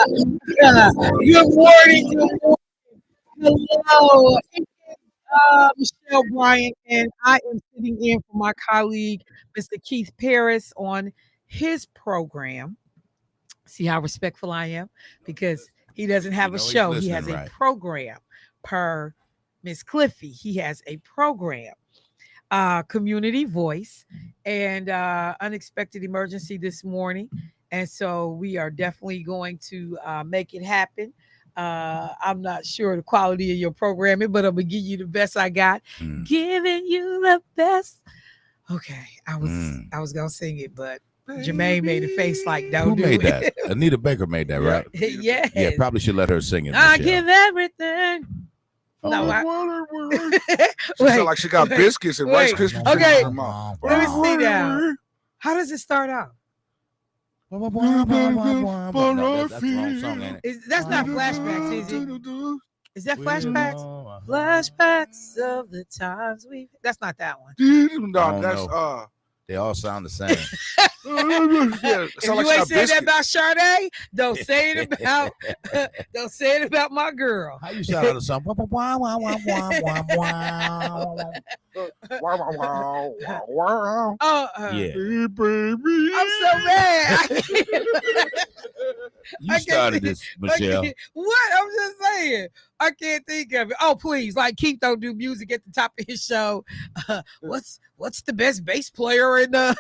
Good morning. Good morning. Hello. It is Michelle Bryant, and I am sitting in for my colleague, Mr. Keith Paris, on his program. See how respectful I am? Because he doesn't You have a know he's show, he listening, has a right? program per Miss Cliffy. He has a program, community voice, and unexpected emergency this morning. And so we are definitely going to make it happen. I'm not sure the quality of your programming, but I'm gonna give you the best I got. Mm. Giving you the best. Okay, I was Mm. I was gonna sing it, but Jermaine made a face like Who don't do made that? it. Anita Baker made that, right? Yes. Yeah, probably should let her sing it, I Michelle. give everything. No, I She sound like she got biscuits and Rice Krispies treats Okay, in her mouth. let me see now. How does it start out? No, that's the wrong song, ain't it? That's not flashbacks, is it? Is that flashbacks? Flashbacks of the times we. That's not that one. No, that's They all sound the same. yeah. If you ain't saying that about Sade, don't say it about don't say it about my girl. How you shout out a song? Yeah. I'm so mad. You started this, Michelle. What? I'm just saying. I can't think of it. Oh, please. Like Keith don't do music at the top of his show. What's the best bass player in the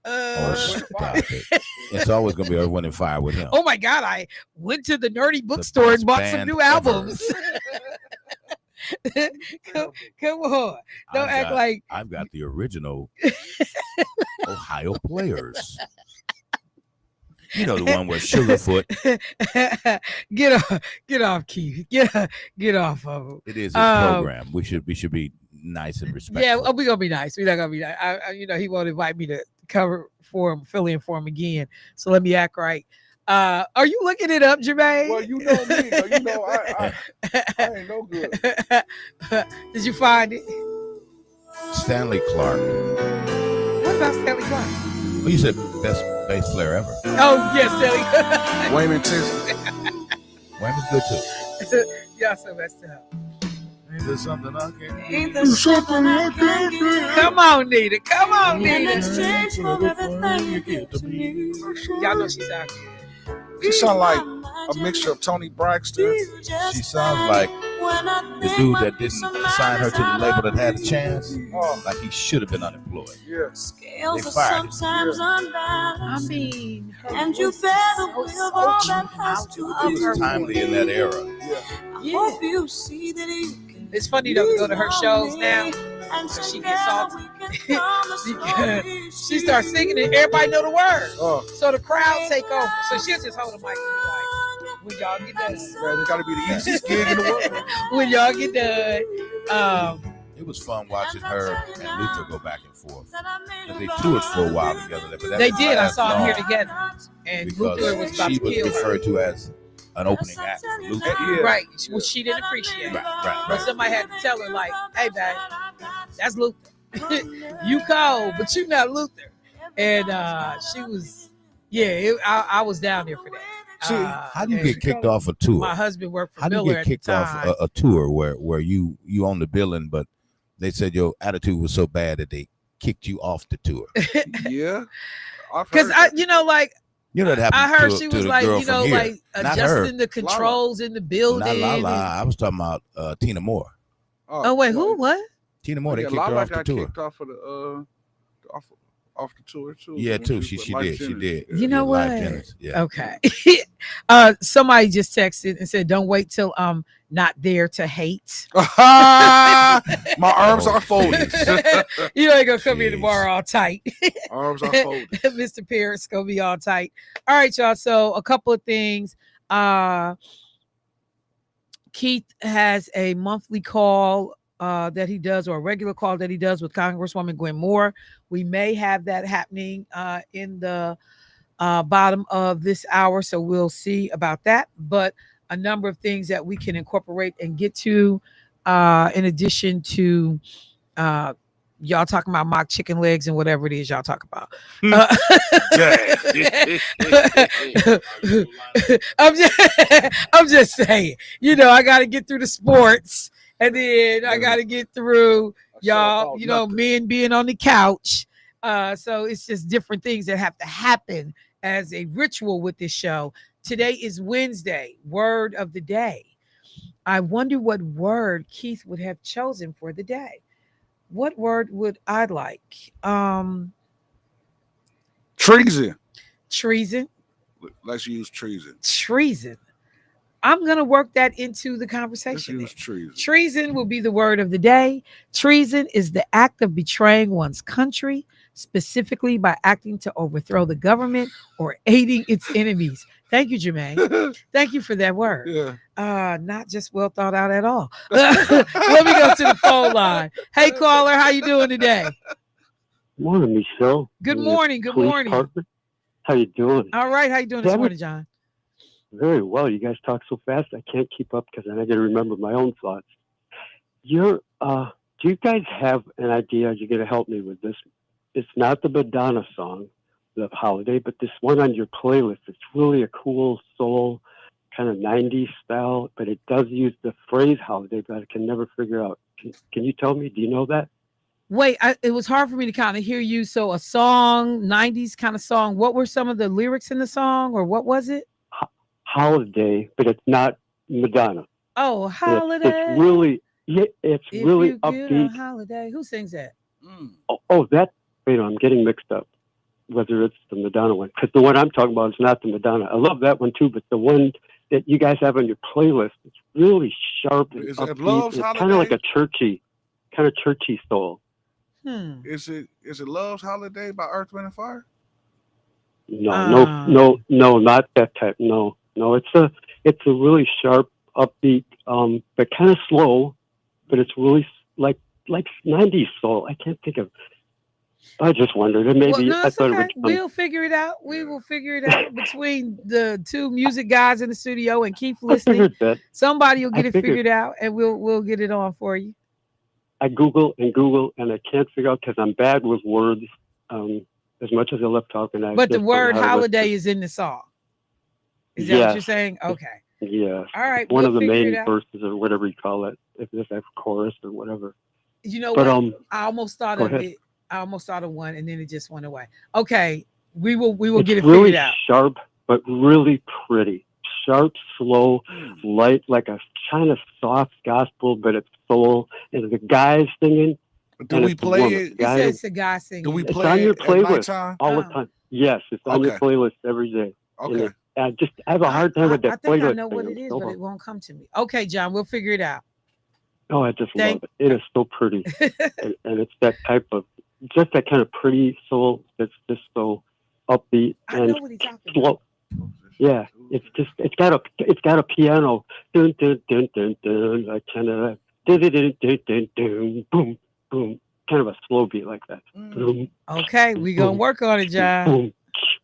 Stop it. It's always gonna be Earth, Wind, and Fire with him. Oh my God, I went to the nerdy bookstore and bought some new albums. Come on. Don't act like I've got the original Ohio Players. You know the one with Sugarfoot. Get off, Keith. Get off of him. It is his program. We should be nice and respectful. Yeah, we're gonna be nice. We're not gonna be nice. He won't invite me to cover for him, fill in for him again. So let me act right. Are you looking it up, Jermaine? Well, you know me. You know I ain't no good. Did you find it? Stanley Clark. What about Stanley Clark? Well, you said best bass player ever. Oh yes, Stanley. Wayman Tinsley. Wayman's good too. Y'all so messed up. Ain't there something I can Ain't there something I can give? Come on, Nita. Come on, In Nita. exchange for everything you give to me. Y'all know she's out here. She sound like a mixture of Tony Braxton. She sounds like the dude that didn't sign her to the label that had a chance. Like he should have been unemployed. Yeah. Scales They are fired him. sometimes I unbalanced. mean, her And you voice better is live all that has to It was timely in that era. I hope you see that you can. It's funny though to go to her shows now. And So she together gets salty. we can promise Because she starts singing and everybody know the words. Oh, So the crowd take over. So she'll just hold the mic and be like, when y'all get done. man, it got to be the easiest gig in the world. When y'all get done. It was fun watching her and Luther go back and forth. They toured for a while together. But that They didn't did. I last saw them here long together. And Luther was because about she to was kill her. referred to as an opening act for Luther. Yeah. Right. Which she didn't appreciate. Right. But somebody had to tell her, like, hey, babe, that's Luther. You cold, but you not Luther. And she was, I was down there for that. See, how do you and get kicked off a tour? My husband worked for How do you Miller get at the kicked off time. a tour where you own the billing, but they said your attitude was so bad that they kicked you off the tour? Yeah. Because I like, You know that I happened heard to, she to was the like, girl from here. like Not her. adjusting the controls in the building. Not and- I was talking about Tina Moore. Oh wait, who? What? Tina Moore, they yeah, kicked her Lala off the got tour. kicked off of the off the tour too. Yeah, When too. was She with did. Life She Jennings. did. You know Life what? Jennings, yeah. Okay. Somebody just texted and said, "Don't wait till I'm not there to hate." My arms are folded. You ain't gonna come in Jeez. tomorrow all tight. Arms are folded. Mr. Parrot's gonna be all tight. All right, y'all. So a couple of things. Keith has a monthly call that he does, or a regular call that he does with Congresswoman Gwen Moore. We may have that happening in the bottom of this hour, so we'll see about that. But a number of things that we can incorporate and get to, in addition to y'all talking about mock chicken legs and whatever it is y'all talk about. I'm just saying, I got to get through the sports, and then I got to get through y'all, men being on the couch. So it's just different things that have to happen as a ritual with this show. Today is Wednesday, word of the day. I wonder what word Keith would have chosen for the day. What word would I like? Treason. Treason. Let's use treason. Treason. I'm going to work that into the conversation. Let's use treason. Treason will be the word of the day. Treason is the act of betraying one's country, specifically by acting to overthrow the government or aiding its enemies. Thank you, Jermaine. Thank you for that word. Yeah. Not just well thought out at all. Let me go to the phone line. Hey, caller, how you doing today? Morning, Michelle. Good morning. Good morning. Partner. How you doing? All right. How you doing this morning, John? Very well. You guys talk so fast, I can't keep up because then I got to remember my own thoughts. Do you guys have an idea? You're going to help me with this. It's not the Madonna song, the holiday, but this one on your playlist. It's really a cool soul, kind of 90s style, but it does use the phrase holiday, but I can never figure out. Can you tell me? Do you know that? Wait, it was hard for me to kind of hear you. So a song, 90s kind of song. What were some of the lyrics in the song, or what was it? Holiday, but it's not Madonna. Oh, holiday. It's really upbeat. Holiday. Who sings that? Wait, I'm getting mixed up. Whether it's the Madonna one, because the one I'm talking about is not the Madonna. I love that one too, but the one that you guys have on your playlist, it's really sharp and upbeat. It's kind of like a churchy soul. Is it Love's Holiday by Earth, Wind and Fire? No, not that type. No, it's a really sharp, upbeat, but kind of slow, but it's really like 90s soul. I can't think of. I just wondered, and maybe I thought okay. We'll figure it out. We will figure it out between the two music guys in the studio and Keith listening. Somebody will get it figured out, and we'll get it on for you. I Google, and I can't figure out because I'm bad with words. As much as I love talking, but the word holiday is in the song. Is that what you're saying? Okay. Yeah. All right. One of the main verses or whatever you call it, if it's a chorus or whatever. You know what? I almost thought of it. I almost thought of one, and then it just went away. Okay. We will get it figured out. Sharp, but really pretty. Sharp, slow, light, like a kind of soft gospel, but it's soul. And the guys singing. Do we play it? It says it's a guy singing. Do we It's play on your it playlist all the time? Yes, it's on your playlist every day. Okay. I have a hard time with that playlist. I think I know what it is, but it won't come to me. Okay, John, we'll figure it out. Oh, I just love it. It is so pretty. and it's that type of, just that kind of pretty soul that's just so upbeat and slow. Yeah, it's got a piano, dun dun dun dun dun, like kind of dun dun dun dun dun dun, boom boom, kind of a slow beat like that. Boom, okay, we gonna work on it, John. Boom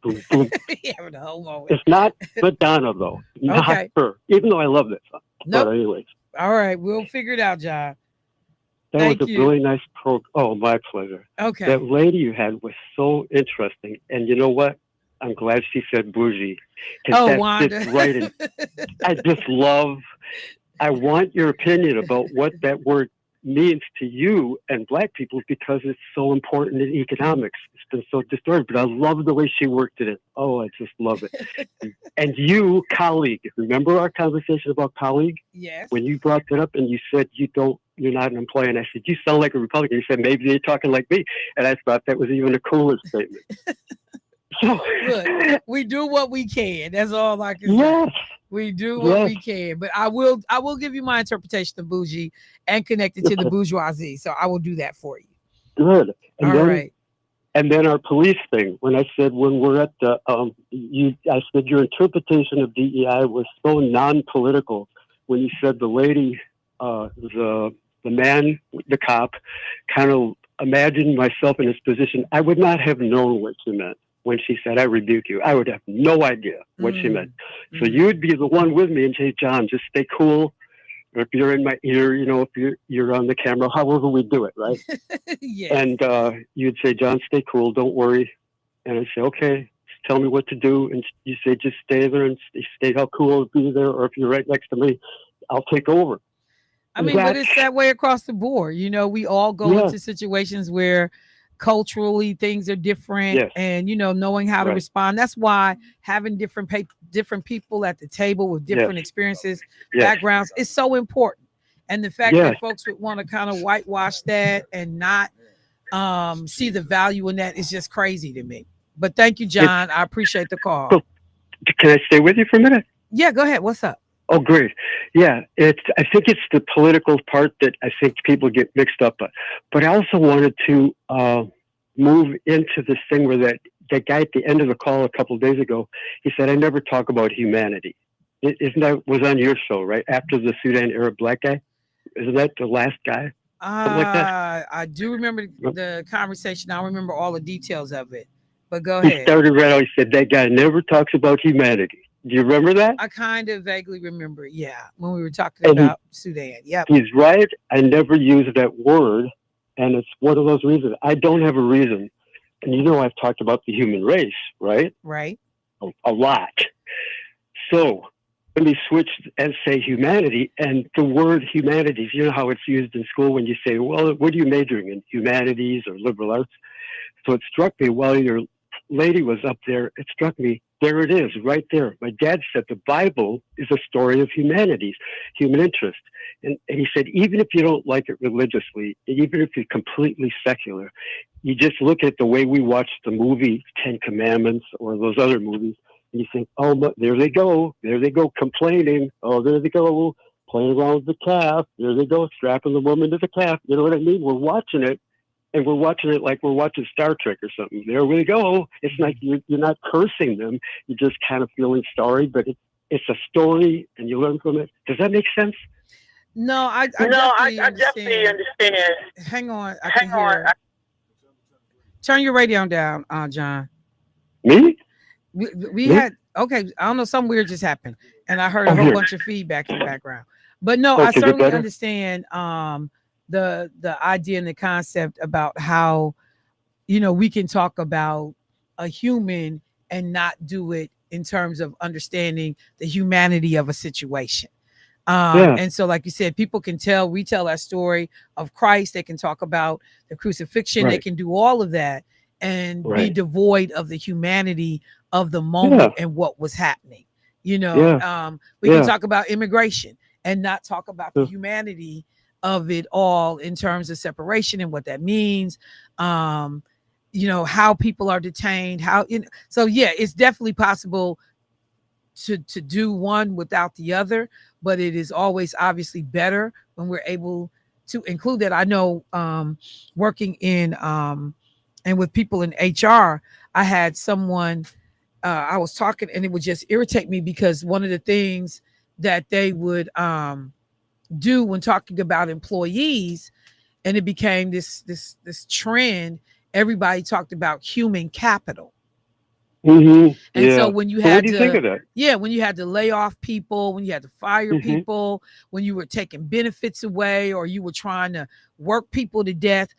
boom boom. Having the whole moment. It's not Madonna though, not her. Even though I love that song. Nope. But anyways. All right, we'll figure it out, John. That was a really nice program. Oh, my pleasure. Okay. That lady you had was so interesting. And you know what? I'm glad she said bougie. Oh, Wanda. Right in. I want your opinion about what that word means to you and Black people because it's so important in economics. It's been so distorted, but I love the way she worked it in. Oh, I just love it. And you, colleague, remember our conversation about colleague? Yes. When you brought that up and you said you're not an employee, and I said, you sound like a Republican. You said, maybe they're talking like me. And I thought that was even a cooler statement. Look, we do what we can. That's all I can say. We do what we can. But I will give you my interpretation of bougie and connect it to the bourgeoisie. So I will do that for you. Good. And all right. And then our police thing, when I said when we're at the, I said your interpretation of DEI was so non-political. When you said the lady, the man, the cop, kind of imagined myself in his position, I would not have known what she meant when she said, I rebuke you. I would have no idea what she meant. So you would be the one with me and say, John, just stay cool. or if you're in my ear, if you're on the camera, however we do it, right? Yes. And you'd say, John, stay cool, don't worry. And I'd say, okay, just tell me what to do. And you say, just stay there and stay how cool, be there. Or if you're right next to me, I'll take over. I mean, but it's that way across the board. We all go into situations where culturally things are different, and knowing how to respond. That's why having different people at the table with different experiences, backgrounds is so important. And the fact that folks would want to kind of whitewash that and not see the value in that is just crazy to me. But thank you, John. I appreciate the call. So, can I stay with you for a minute? Yeah, go ahead. What's up? Oh, great. Yeah, I think it's the political part that I think people get mixed up on. But I also wanted to move into this thing where that guy at the end of the call a couple of days ago, he said, I never talk about humanity. Isn't that was on your show, right? After the Sudan Arab black guy? Isn't that the last guy? Like that? I do remember the conversation. I don't remember all the details of it. But go ahead. He started right out. He said, that guy never talks about humanity. Do you remember that? I kind of vaguely remember, when we were talking about Sudan. Yeah, he's right. I never use that word, and it's one of those reasons. I don't have a reason. And I've talked about the human race, right? Right. A lot. So let me switch and say humanity. And the word humanities, you know how it's used in school when you say, well, what are you majoring in? Humanities or liberal arts? So it struck me while your lady was up there, it struck me, there it is, right there. My dad said the Bible is a story of humanities, human interest. And he said, even if you don't like it religiously, even if you're completely secular, you just look at the way we watch the movie Ten Commandments or those other movies, and you think, oh, there they go complaining. Oh, there they go playing around with the calf. There they go strapping the woman to the calf. You know what I mean? We're watching it. And we're watching it like we're watching Star Trek or something. There we go. It's like you're not cursing them. You're just kind of feeling sorry, but it's a story and you learn from it. Does that make sense? No, I definitely understand. Hang on. I can hear. Turn your radio down, John. Me? We had, okay, I don't know, something weird just happened. And I heard a whole bunch of feedback in the background. But no, I certainly understand the idea and the concept about how we can talk about a human and not do it in terms of understanding the humanity of a situation. And so, like you said, people can retell that story of Christ. They can talk about the crucifixion. They can do all of that and be devoid of the humanity of the moment and what was happening. We can talk about immigration and not talk about the humanity of it all in terms of separation and what that means. How people are detained, so it's definitely possible to do one without the other, but it is always obviously better when we're able to include that. I know working in and with people in HR, I had someone I was talking, and it would just irritate me because one of the things that they would do when talking about employees, and it became this trend, everybody talked about human capital. And so when you had when you had to lay off people, when you had to fire people, when you were taking benefits away, or you were trying to work people to death,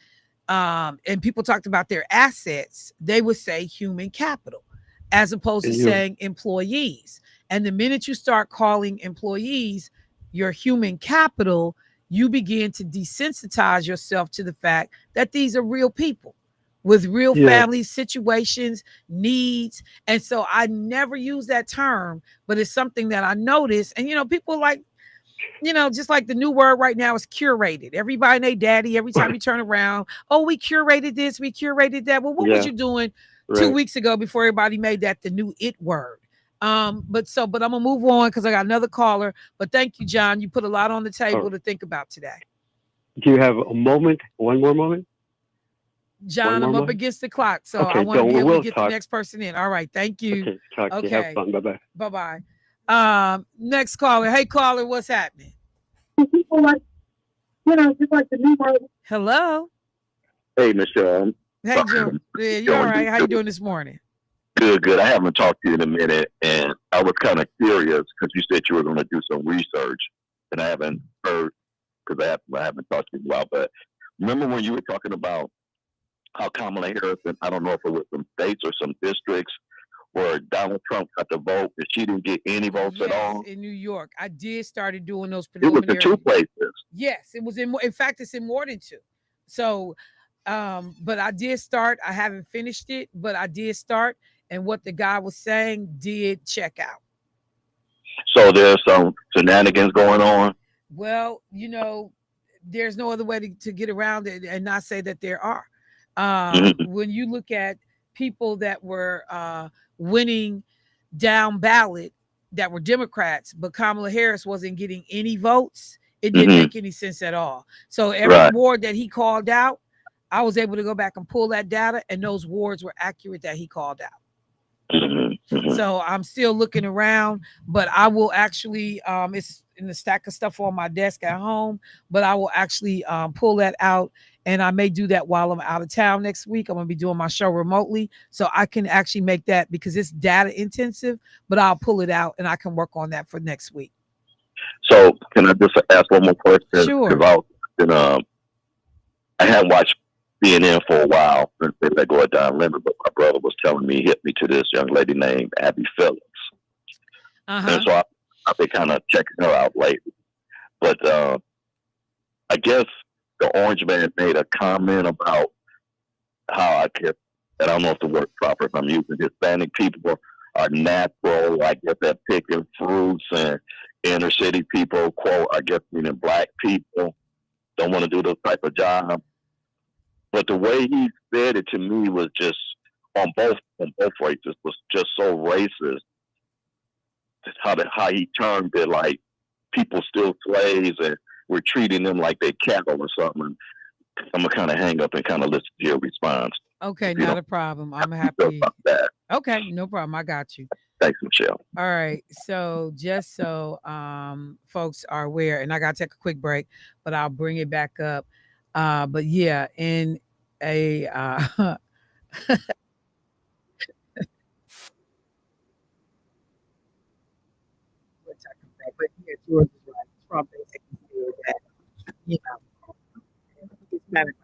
and people talked about their assets, they would say human capital as opposed to saying employees. And the minute you start calling employees your human capital, you begin to desensitize yourself to the fact that these are real people with real family situations, needs. And so I never use that term, but it's something that I notice. And, people like, just like the new word right now is curated. Everybody and their daddy, every time you turn around, oh, we curated this, we curated that. Well, what was you doing 2 weeks ago before everybody made that the new it word? But I'm gonna move on because I got another caller. But thank you, John. You put a lot on the table to think about today. Do you have a moment? One more moment? John, I'm up against the clock, so I want to be able to get the next person in. All right, thank you. Okay, talk to you. Have fun. Bye-bye. Bye-bye. Next caller. Hey, caller, what's happening? People like, just like the new word. Hello. Hey, Michelle. Hey, Joe. Yeah, you all right? How you doing this morning? Good. I haven't talked to you in a minute, and I was kind of curious because you said you were going to do some research. and I haven't heard because I haven't talked to you in a while. But remember when you were talking about how Kamala Harris, and I don't know if it was some states or some districts where Donald Trump got the vote and she didn't get any votes at all? In New York. I did started doing those It was preliminary. in 2 places. Yes, it was in fact it's in more than 2. So but I did start. I haven't finished it, but I did start, and what the guy was saying did check out. So there's some shenanigans going on. Well, there's no other way to get around it and not say that there are. When you look at people that were winning down ballot that were Democrats, but Kamala Harris wasn't getting any votes, it didn't make any sense at all. So every ward that he called out, I was able to go back and pull that data, and those wards were accurate that he called out. So I'm still looking around, but I will actually, it's in the stack of stuff on my desk at home, but I will actually pull that out, and I may do that while I'm out of town next week. I'm going to be doing my show remotely, so I can actually make that because it's data intensive, but I'll pull it out and I can work on that for next week. So can I just ask one more question? Sure. Because I hadn't watched CNN for a while since they let go of Don Lemon, but my brother was telling me, he hit me to this young lady named Abby Phillips. And so I've been kind of checking her out lately. But I guess the Orange Man made a comment about how I don't know if the word proper if I'm using Hispanic people are natural, I guess, at picking fruits, and inner city people, quote, I guess meaning black people, don't want to do those type of jobs. But the way he said it to me was just on both races was just so racist. How he termed it like people still slaves and we're treating them like they cattle or something. I'm gonna kind of hang up and kind of listen to your response. Okay, not a problem. I'm happy. Okay, no problem. I got you. Thanks, Michelle. All right. So just so folks are aware, and I gotta take a quick break, but I'll bring it back up. But yeah, in a but yeah, George is right. Trump basically said that, Hispanic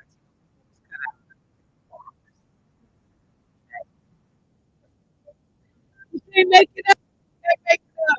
you can't make it up. You can't make it up.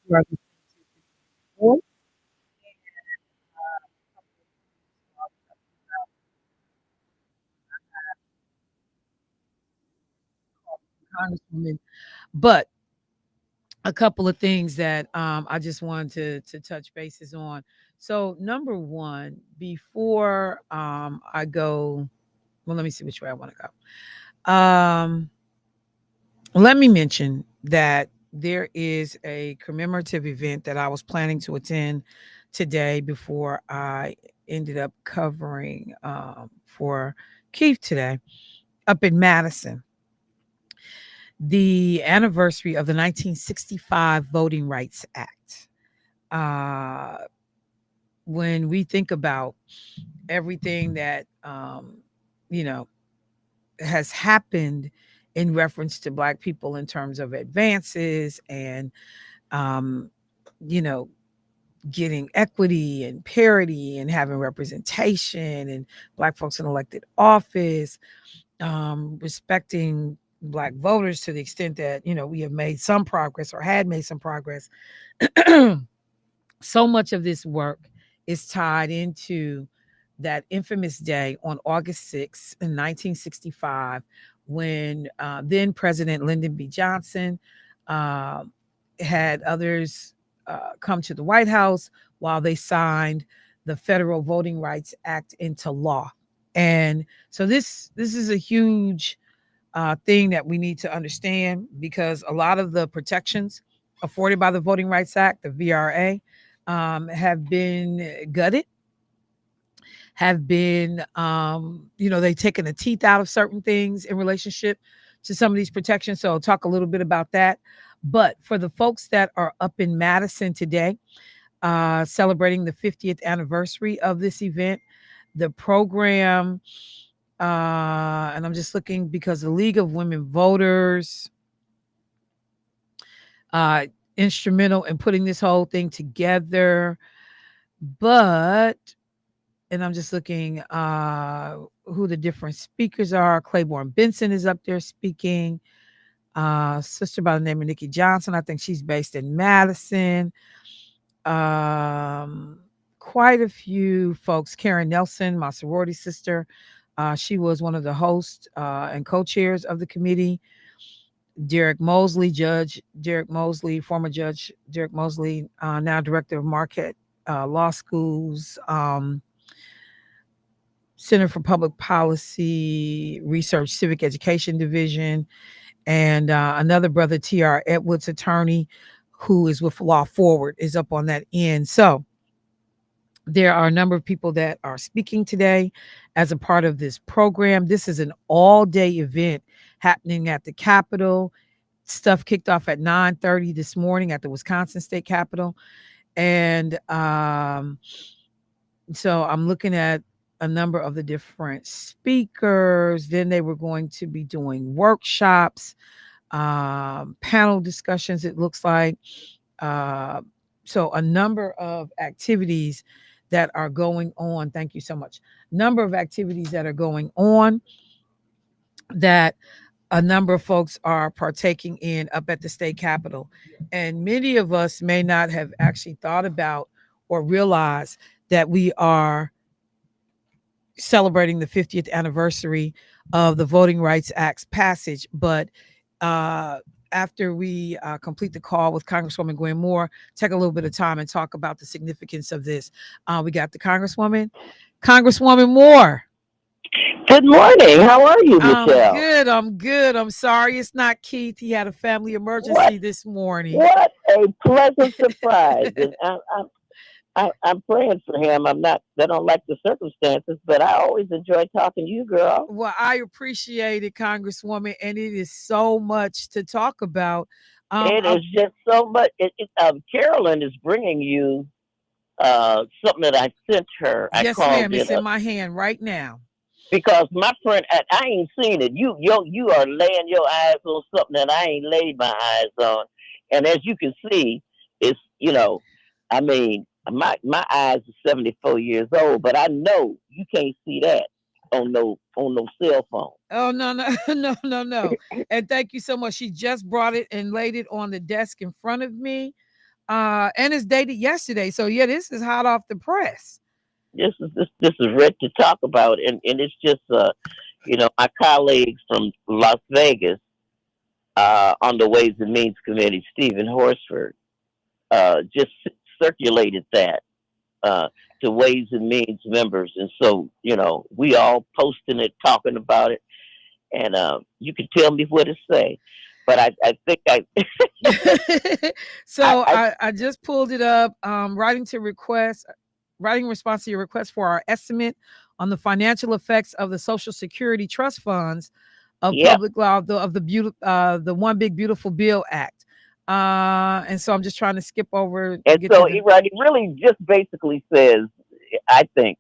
You are listening to Voice. Congresswoman. But a couple of things that I just wanted to touch bases on. So, number one, before I go, well, let me see which way I want to go. Let me mention that there is a commemorative event that I was planning to attend today before I ended up covering for Keith today up in Madison, the anniversary of the 1965 Voting Rights Act. Uh, when we think about everything that, you know, has happened in reference to Black people in terms of advances and, um, you know, getting equity and parity and having representation and Black folks in elected office, respecting Black voters to the extent that, you know, we have made some progress or had made some progress. So much of this work is tied into that infamous day on August 6th in 1965 when then President Lyndon B. Johnson uh, had others come to the White House while they signed the Federal Voting Rights Act into law. And so this is a huge thing that we need to understand, because a lot of the protections afforded by the Voting Rights Act, the VRA, have been gutted, have been, they've taken the teeth out of certain things in relationship to some of these protections. So I'll talk a little bit about that. But for the folks that are up in Madison today, celebrating the 50th anniversary of this event, the program, and I'm just looking because the League of Women Voters, instrumental in putting this whole thing together. But, and I'm just looking who the different speakers are. Claiborne Benson is up there speaking. Sister by the name of Nikki Johnson. I think she's based in Madison. Quite a few folks. Karen Nelson, my sorority sister. She was one of the hosts and co-chairs of the committee. Derek Mosley, Judge Derek Mosley, former Judge Derek Mosley, now Director of Marquette Law School's Center for Public Policy Research Civic Education Division, and another brother, T.R. Edwards, attorney, who is with Law Forward, is up on that end. So there are a number of people that are speaking today as a part of this program. This is an all-day event happening at the Capitol. Stuff kicked off at 9:30 this morning at the Wisconsin State Capitol. And so I'm looking at a number of the different speakers. Then they were going to be doing workshops, panel discussions, it looks like. So a number of activities that are going on. Thank you so much. Number of activities that are going on that a number of folks are partaking in up at the state capitol. And many of us may not have actually thought about or realized that we are celebrating the 50th anniversary of the Voting Rights Act's passage. But after we complete the call with Congresswoman Gwen Moore, take a little bit of time and talk about the significance of this. We got the Congresswoman Moore. Good morning. How are you, Michelle? I'm good. I'm sorry it's not Keith. He had a family emergency this morning. What a pleasant surprise. And I'm praying for him. I don't like the circumstances, but I always enjoy talking to you, girl. Well, I appreciate it, Congresswoman, and it is so much to talk about. It is just so much. Carolyn is bringing you something that I sent her. Yes, ma'am. It's in my hand right now. Because my friend, I ain't seen it. You are laying your eyes on something that I ain't laid my eyes on. And as you can see, it's, my eyes are 74 years old, but I know you can't see that on no cell phone. Oh, no. And thank you so much. She just brought it and laid it on the desk in front of me. and it's dated yesterday. So yeah, this is hot off the press. This is ready to talk about, and it's just my colleagues from Las Vegas on the Ways and Means Committee, Stephen Horsford, just circulated that to Ways and Means members, and so we all posting it, talking about it, and you can tell me what to say, but I think I. So I just pulled it up. Writing in response to your request for our estimate on the financial effects of the Social Security trust funds of public law of the One Big Beautiful Bill Act. And so I'm just trying to skip over. And so it really just basically says, I think,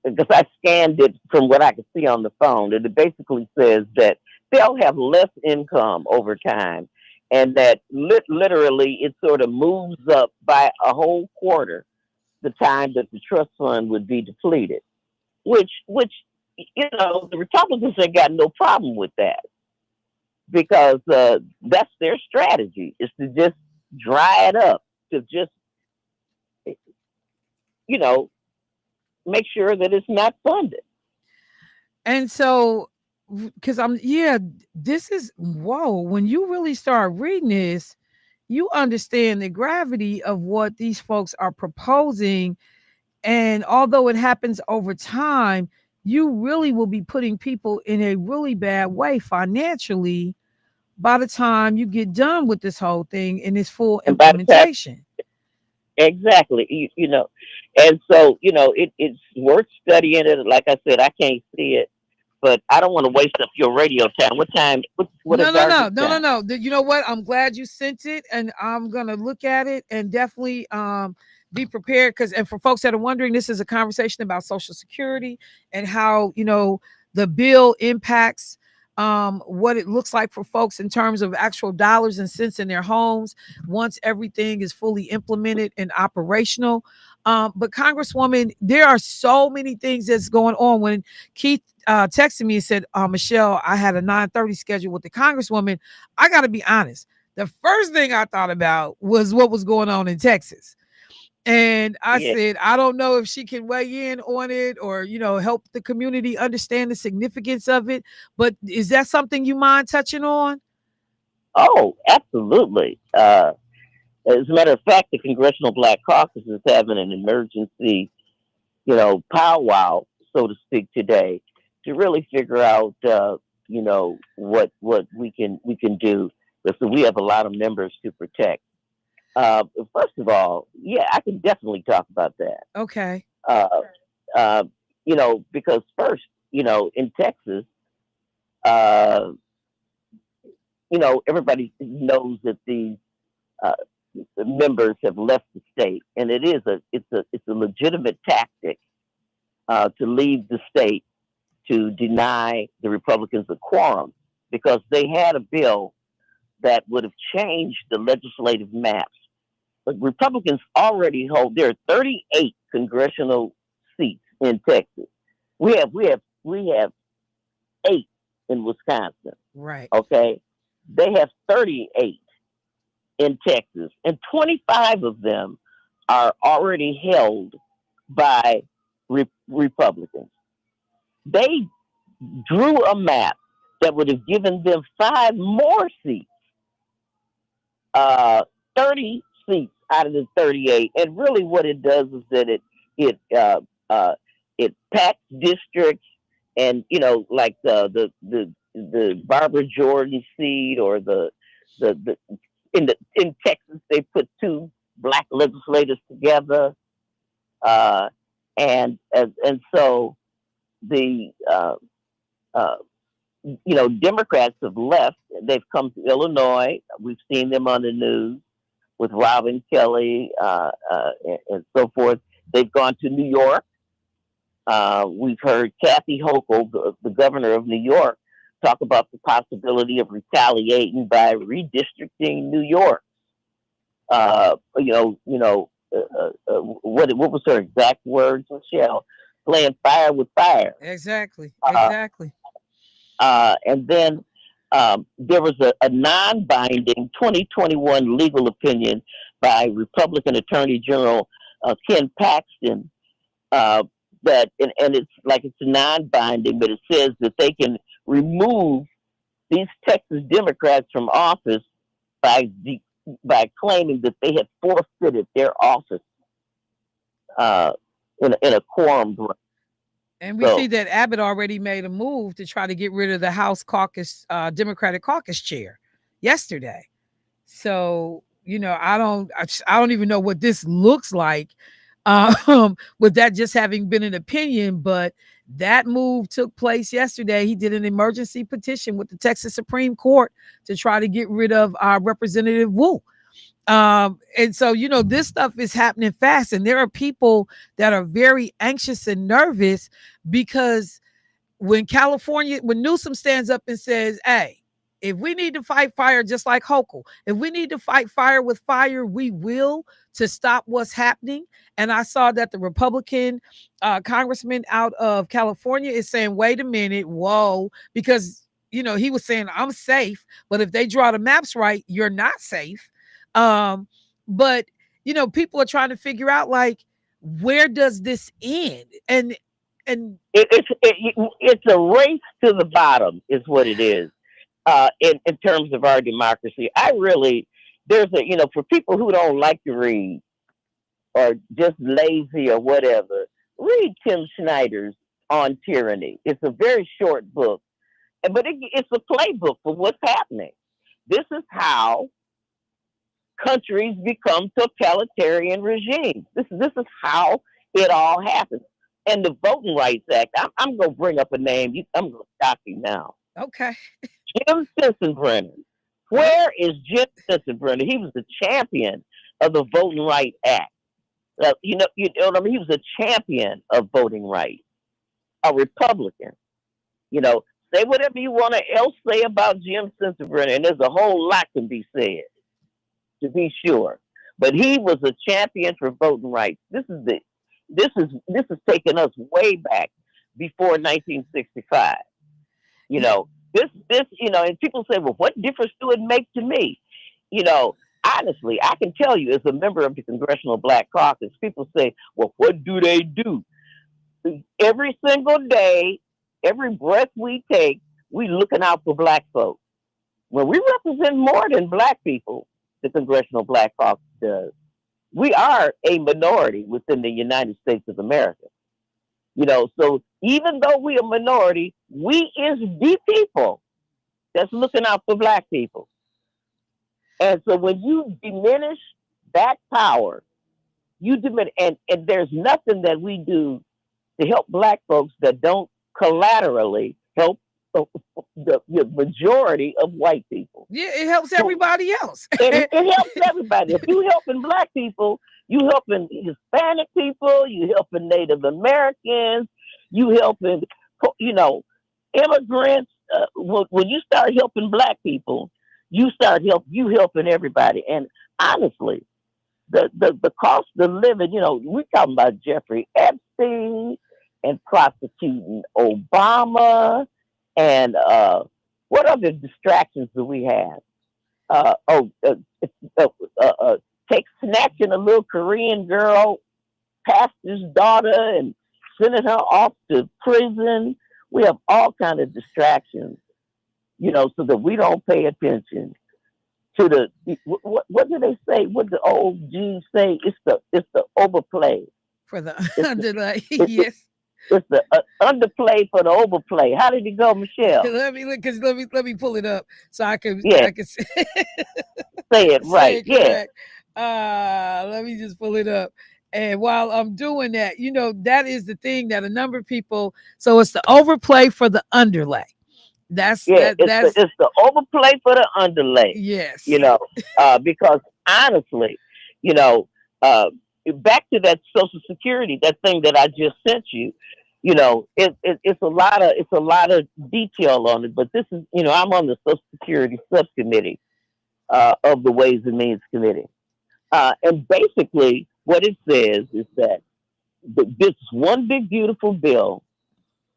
because I scanned it from what I could see on the phone, and it basically says that they'll have less income over time, and that literally it sort of moves up by a whole quarter the time that the trust fund would be depleted, which the Republicans ain't got no problem with that, because that's their strategy, is to just dry it up, to just make sure that it's not funded. And so, because this is, whoa, when you really start reading this, you understand the gravity of what these folks are proposing. And although it happens over time, you really will be putting people in a really bad way financially by the time you get done with this whole thing in its full implementation. Exactly. And so, it's worth studying it. Like I said, I can't see it, but I don't want to waste up your radio time. What time? No. You know what? I'm glad you sent it, and I'm going to look at it and definitely be prepared. And for folks that are wondering, this is a conversation about Social Security and how, the bill impacts what it looks like for folks in terms of actual dollars and cents in their homes once everything is fully implemented and operational. But Congresswoman, there are so many things that's going on. When Keith texted me and said, Michelle, I had a 9:30 schedule with the Congresswoman, I got to be honest. The first thing I thought about was what was going on in Texas. And I said, I don't know if she can weigh in on it or, help the community understand the significance of it. But is that something you mind touching on? Oh, absolutely. As a matter of fact, the Congressional Black Caucus is having an emergency, powwow, so to speak, today to really figure out, what we can do. So we have a lot of members to protect. First of all, I can definitely talk about that. Okay. Because first, in Texas, everybody knows that these members have left the state, and it's a legitimate tactic to leave the state to deny the Republicans a quorum, because they had a bill that would have changed the legislative maps. But Republicans already hold, there are 38 congressional seats in Texas. We have 8 in Wisconsin. Right. Okay. They have 38 in Texas, and 25 of them are already held by Republicans. They drew a map that would have given them 5 more seats, 30 seats out of the 38. And really what it does is that it packs districts, and like the Barbara Jordan seat, or in Texas they put 2 black legislators together, and so the Democrats have left. They've come to Illinois. We've seen them on the news with Robin Kelly and so forth. They've gone to New York. We've heard Kathy Hochul, the governor of New York, talk about the possibility of retaliating by redistricting New York. What was her exact words, Michelle? Playing fire with fire. Exactly. And then there was a non-binding 2021 legal opinion by Republican Attorney General Ken Paxton, that and it's like it's non-binding, but it says that they can remove these Texas Democrats from office by claiming that they had forfeited their office in a quorum break. And we see that Abbott already made a move to try to get rid of the House caucus, Democratic caucus chair yesterday. So, I don't even know what this looks like with that just having been an opinion, but that move took place yesterday. He did an emergency petition with the Texas Supreme Court to try to get rid of Representative Wu. And so, this stuff is happening fast, and there are people that are very anxious and nervous because when Newsom stands up and says, hey, if we need to fight fire, just like Hochul, if we need to fight fire with fire, we will, to stop what's happening. And I saw that the Republican congressman out of California is saying, wait a minute, whoa, because, he was saying, I'm safe, but if they draw the maps right, you're not safe. But people are trying to figure out, like, where does this end? And it's a race to the bottom is what it is. In terms of our democracy, there's for people who don't like to read or just lazy or whatever, read Tim Schneider's On Tyranny. It's a very short book, but it's a playbook for what's happening. This is how countries become totalitarian regimes. This is how it all happens. And the Voting Rights Act, I'm going to bring up a name. I'm going to shock you now. Okay. Jim Sensenbrenner. Where is Jim Sensenbrenner? He was the champion of the Voting Rights Act. You know what I mean? He was a champion of voting rights, a Republican. Say whatever you want to else say about Jim Sensenbrenner, and there's a whole lot can be said, to be sure. But he was a champion for voting rights. This is taking us way back before 1965. And people say, well, what difference do it make to me? Honestly, I can tell you as a member of the Congressional Black Caucus, people say, well, what do they do? Every single day, every breath we take, we looking out for Black folks. Well, we represent more than Black people, the Congressional Black Caucus does. We are a minority within the United States of America. So even though we're a minority, we is the people that's looking out for Black people. And so when you diminish that power, you diminish, and there's nothing that we do to help Black folks that don't collaterally help the majority of white people. Yeah, it helps everybody else. it helps everybody. If you helping Black people, you helping Hispanic people, you helping Native Americans, you helping, immigrants. When you start helping Black people, you helping everybody. And honestly, the cost of living, we're talking about Jeffrey Epstein and prosecuting Obama, and what other distractions do we have? Snatching a little Korean girl, pastor's daughter, and sending her off to prison. We have all kinds of distractions, so that we don't pay attention to the what do they say? What the old Jews say? It's the overplay for the underlay. Yes. It's the underplay for the overplay. How did it go, Michelle? Let me pull it up so I can say it right. Yeah. Let me just pull it up. And while I'm doing that, that is the thing that a number of people. So it's the overplay for the underlay. It's the overplay for the underlay. Yes. Because honestly, back to that Social Security, that thing that I just sent you, it's a lot of detail on it. But this is, I'm on the Social Security subcommittee of the Ways and Means Committee, and basically what it says is that this one big beautiful bill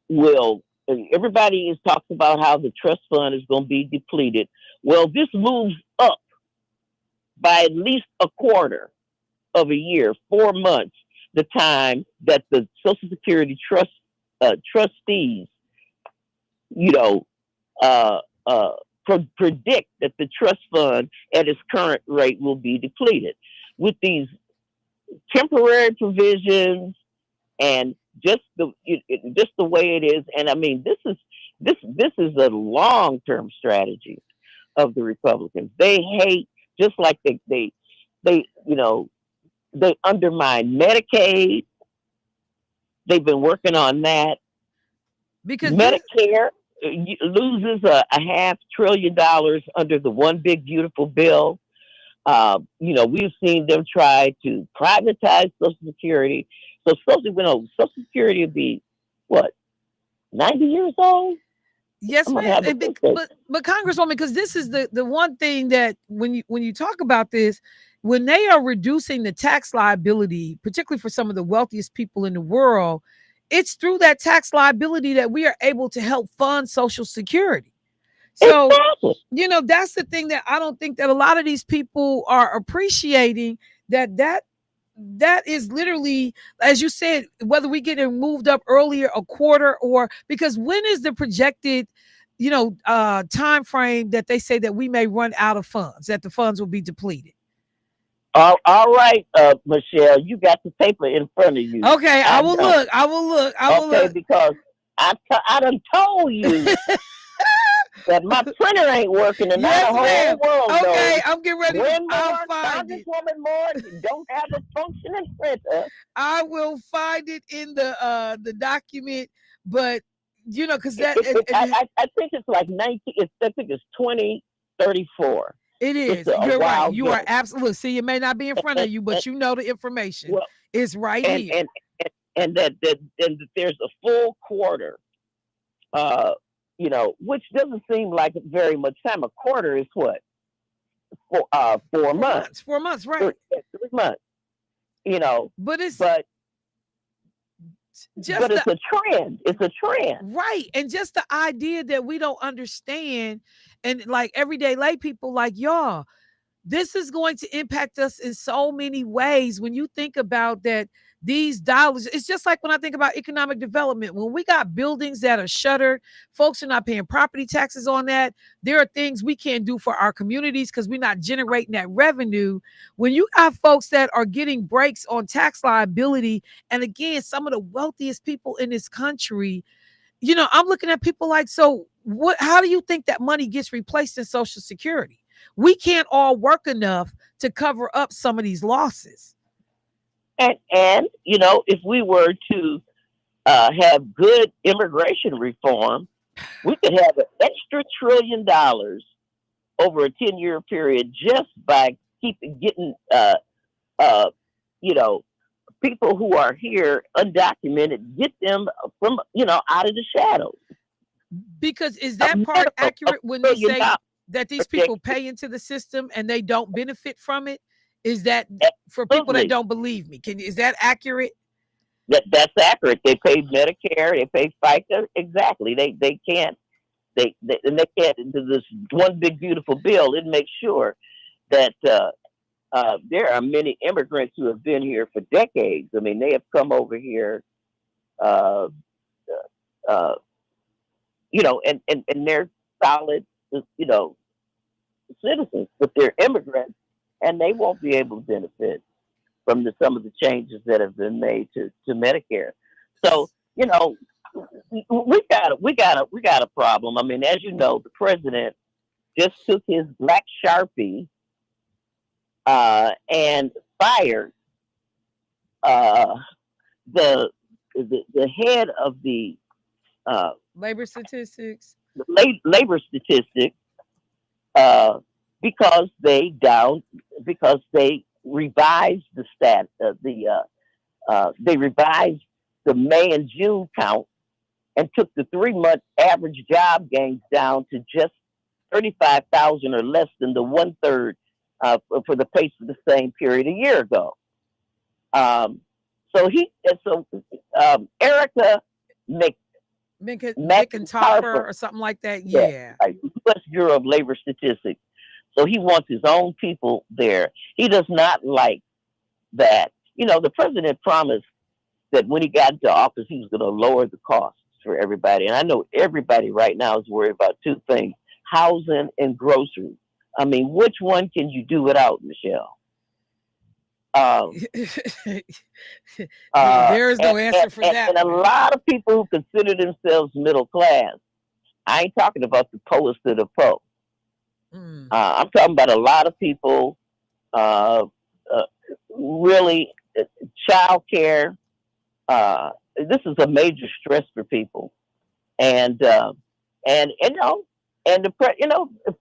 will. Everybody talks about how the trust fund is going to be depleted. Well, this moves up by at least a quarter of a year, 4 months, the time that the Social Security trustees, you know, predict that the trust fund at its current rate will be depleted. With these temporary provisions and just the way it is, and I mean, this is a long-term strategy of the Republicans. They hate, just like they undermine Medicaid. They've been working on that because Medicare loses a $500 billion under the One Big Beautiful Bill. We've seen them try to privatize Social Security. So Social Security will be what, 90 years old? Yes, ma'am. But Congresswoman, because this is the one thing that when you talk about this, when they are reducing the tax liability, particularly for some of the wealthiest people in the world, it's through that tax liability that we are able to help fund Social Security. So, that's the thing that I don't think that a lot of these people are appreciating, that is literally, as you said, whether we get it moved up earlier, a quarter, or because when is the projected, time frame that they say that we may run out of funds, that the funds will be depleted? All right, Michelle, you got the paper in front of you. Okay, I will look. Because I done told you that my printer ain't working, and now the whole world knows. Okay, I'm getting ready. I'll find it. Congresswoman Moore don't have a functioning printer. I will find it in the document, but because that I think it's like 19. I think it's 2034. It is. You're right. You are absolutely. See, it may not be in front of you, but you know the information is right here. And that there's a full quarter, which doesn't seem like very much time. A quarter is what? 4 months. 4 months, right? 3 months. But it's a trend. It's a trend, right? And just the idea that we don't understand, and like everyday lay people like y'all, this is going to impact us in so many ways. When you think about that, these dollars, it's just like when I think about economic development. When we got buildings that are shuttered, folks are not paying property taxes on that. There are things we can't do for our communities because we're not generating that revenue. When you got folks that are getting breaks on tax liability, and again, some of the wealthiest people in this country, I'm looking at people like, so what? How do you think that money gets replaced in Social Security? We can't all work enough to cover up some of these losses. And if we were to have good immigration reform, we could have an extra $1 trillion over a 10-year period just by getting people who are here undocumented, get them from out of the shadows. Because is that part accurate when they say that these people pay into the system and they don't benefit from it? Is that for people that don't believe me? Is that accurate? That's accurate. They pay Medicare, they pay FICA. Exactly. They can't. They can't. This One Big Beautiful Bill, it makes sure that there are many immigrants who have been here for decades. I mean, they have come over here, and they're solid, citizens, but they're immigrants. And they won't be able to benefit from some of the changes that have been made to Medicare. So, we got a problem. I mean, as you know, the president just took his black Sharpie and fired the head of the labor statistics. Labor statistics. Because they revised they revised the May and June count and took the 3-month average job gains down to just 35,000 or less than the 1/3 for the pace of the same period a year ago. Erica McIntyre or something like that. Yeah. U.S. Bureau of Labor Statistics So he wants his own people there. He does not like that. The president promised that when he got into office, he was going to lower the costs for everybody. And I know everybody right now is worried about two things: housing and groceries. I mean, which one can you do without, Michelle? There is no answer for that. And a lot of people who consider themselves middle class, I ain't talking about the poorest of the poor. I'm talking about a lot of people, really, child care. This is a major stress for people. And the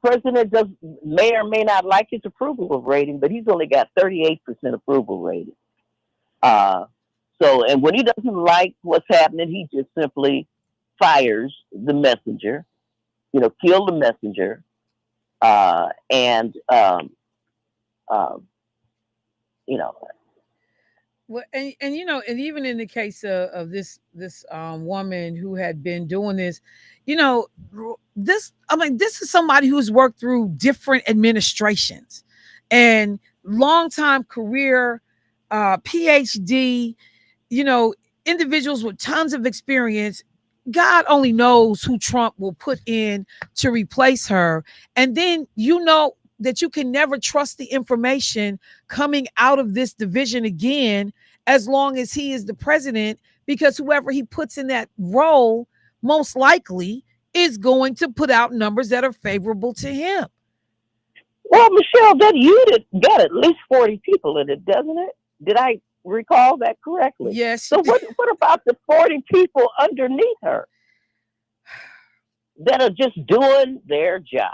president may or may not like his approval rating, but he's only got 38% approval rating. And when he doesn't like what's happening, he just simply fires the messenger, kill the messenger. Well, and even in the case of this woman who had been doing this, this is somebody who's worked through different administrations and long-time career, PhD, individuals with tons of experience. God only knows who Trump will put in to replace her. And then that you can never trust the information coming out of this division again, as long as he is the president, because whoever he puts in that role most likely is going to put out numbers that are favorable to him. Well, Michelle, that unit got at least 40 people in it, doesn't it? Did I recall that correctly? Yes. So what about the 40 people underneath her that are just doing their job?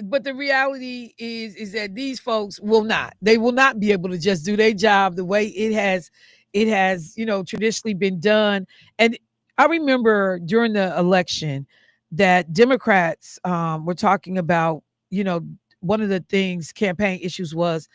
But the reality is that these folks will not be able to just do their job the way it has traditionally been done. And I remember during the election that Democrats were talking about, one of the things, campaign issues, was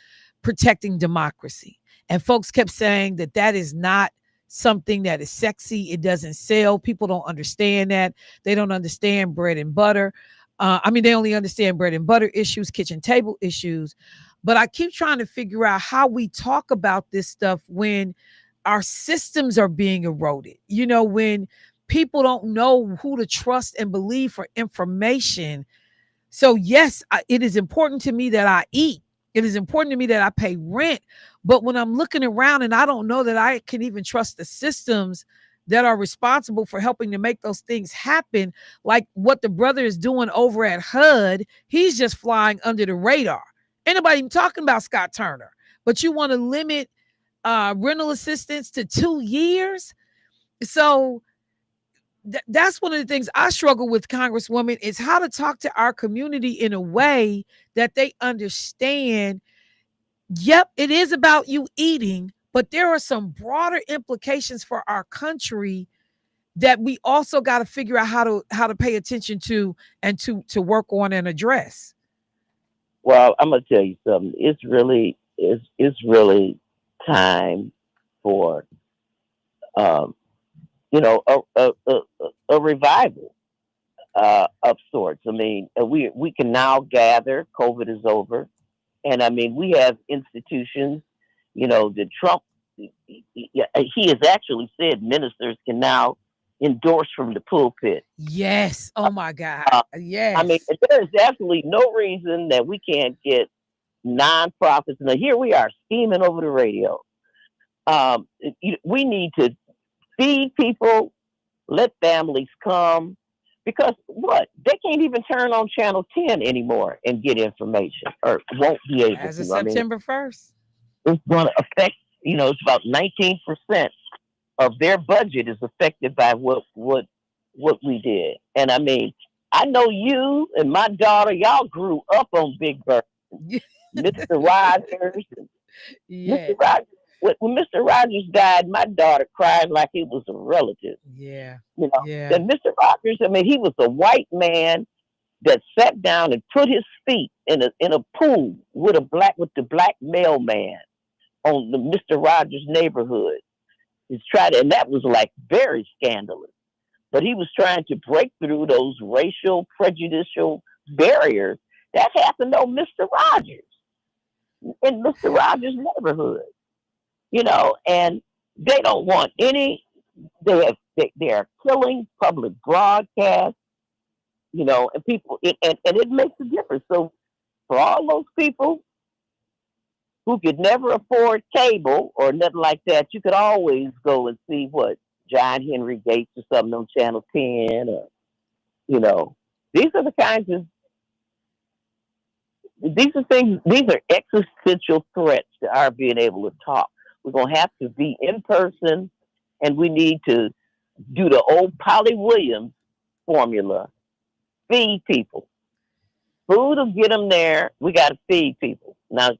protecting democracy. And folks kept saying that is not something that is sexy. It doesn't sell. People don't understand that. They don't understand bread and butter. They only understand bread and butter issues, kitchen table issues. But I keep trying to figure out how we talk about this stuff when our systems are being eroded. When people don't know who to trust and believe for information. So yes, it is important to me that I eat. It is important to me that I pay rent. But when I'm looking around and I don't know that I can even trust the systems that are responsible for helping to make those things happen, like what the brother is doing over at HUD, he's just flying under the radar. Ain't nobody even talking about Scott Turner. But you want to limit rental assistance to 2 years? So that's one of the things I struggle with, Congresswoman, is how to talk to our community in a way that they understand, yep, it is about you eating, but there are some broader implications for our country that we also got to figure out how to pay attention to and to work on and address. Well, I'm gonna tell you something. It's really time for a revival of sorts. I mean, we can now gather. COVID is over, and we have institutions. The Trump, he has actually said ministers can now endorse from the pulpit. Yes. Oh my God. Yes. There is absolutely no reason that we can't get nonprofits. Now here we are scheming over the radio. We need to feed people, let families come, because they can't even turn on Channel 10 anymore and get information, or won't be able as to. of September 1st. It's going to affect, it's about 19% of their budget is affected by what we did. And I know you and my daughter, y'all grew up on Big Bird, Mr. Rogers. Yeah. Mr. Rogers. When Mr. Rogers died, my daughter cried like it was a relative. Yeah. Yeah. And Mr. Rogers, he was a white man that sat down and put his feet in a pool with the black mailman on the Mr. Rogers neighborhood. And that was like very scandalous. But he was trying to break through those racial prejudicial barriers That happened on Mr. Rogers, in Mr. Rogers' neighborhood, and they don't want any, they are killing public broadcast, and people, and it makes a difference. So for all those people who could never afford cable or nothing like that, you could always go and see what John Henry Gates or something on Channel 10, or, these are the kinds of, these are things, these are existential threats to our being able to talk. We're going to have to be in person, and we need to do the old Polly Williams formula: feed people. Food will get them there. We got to feed people. Now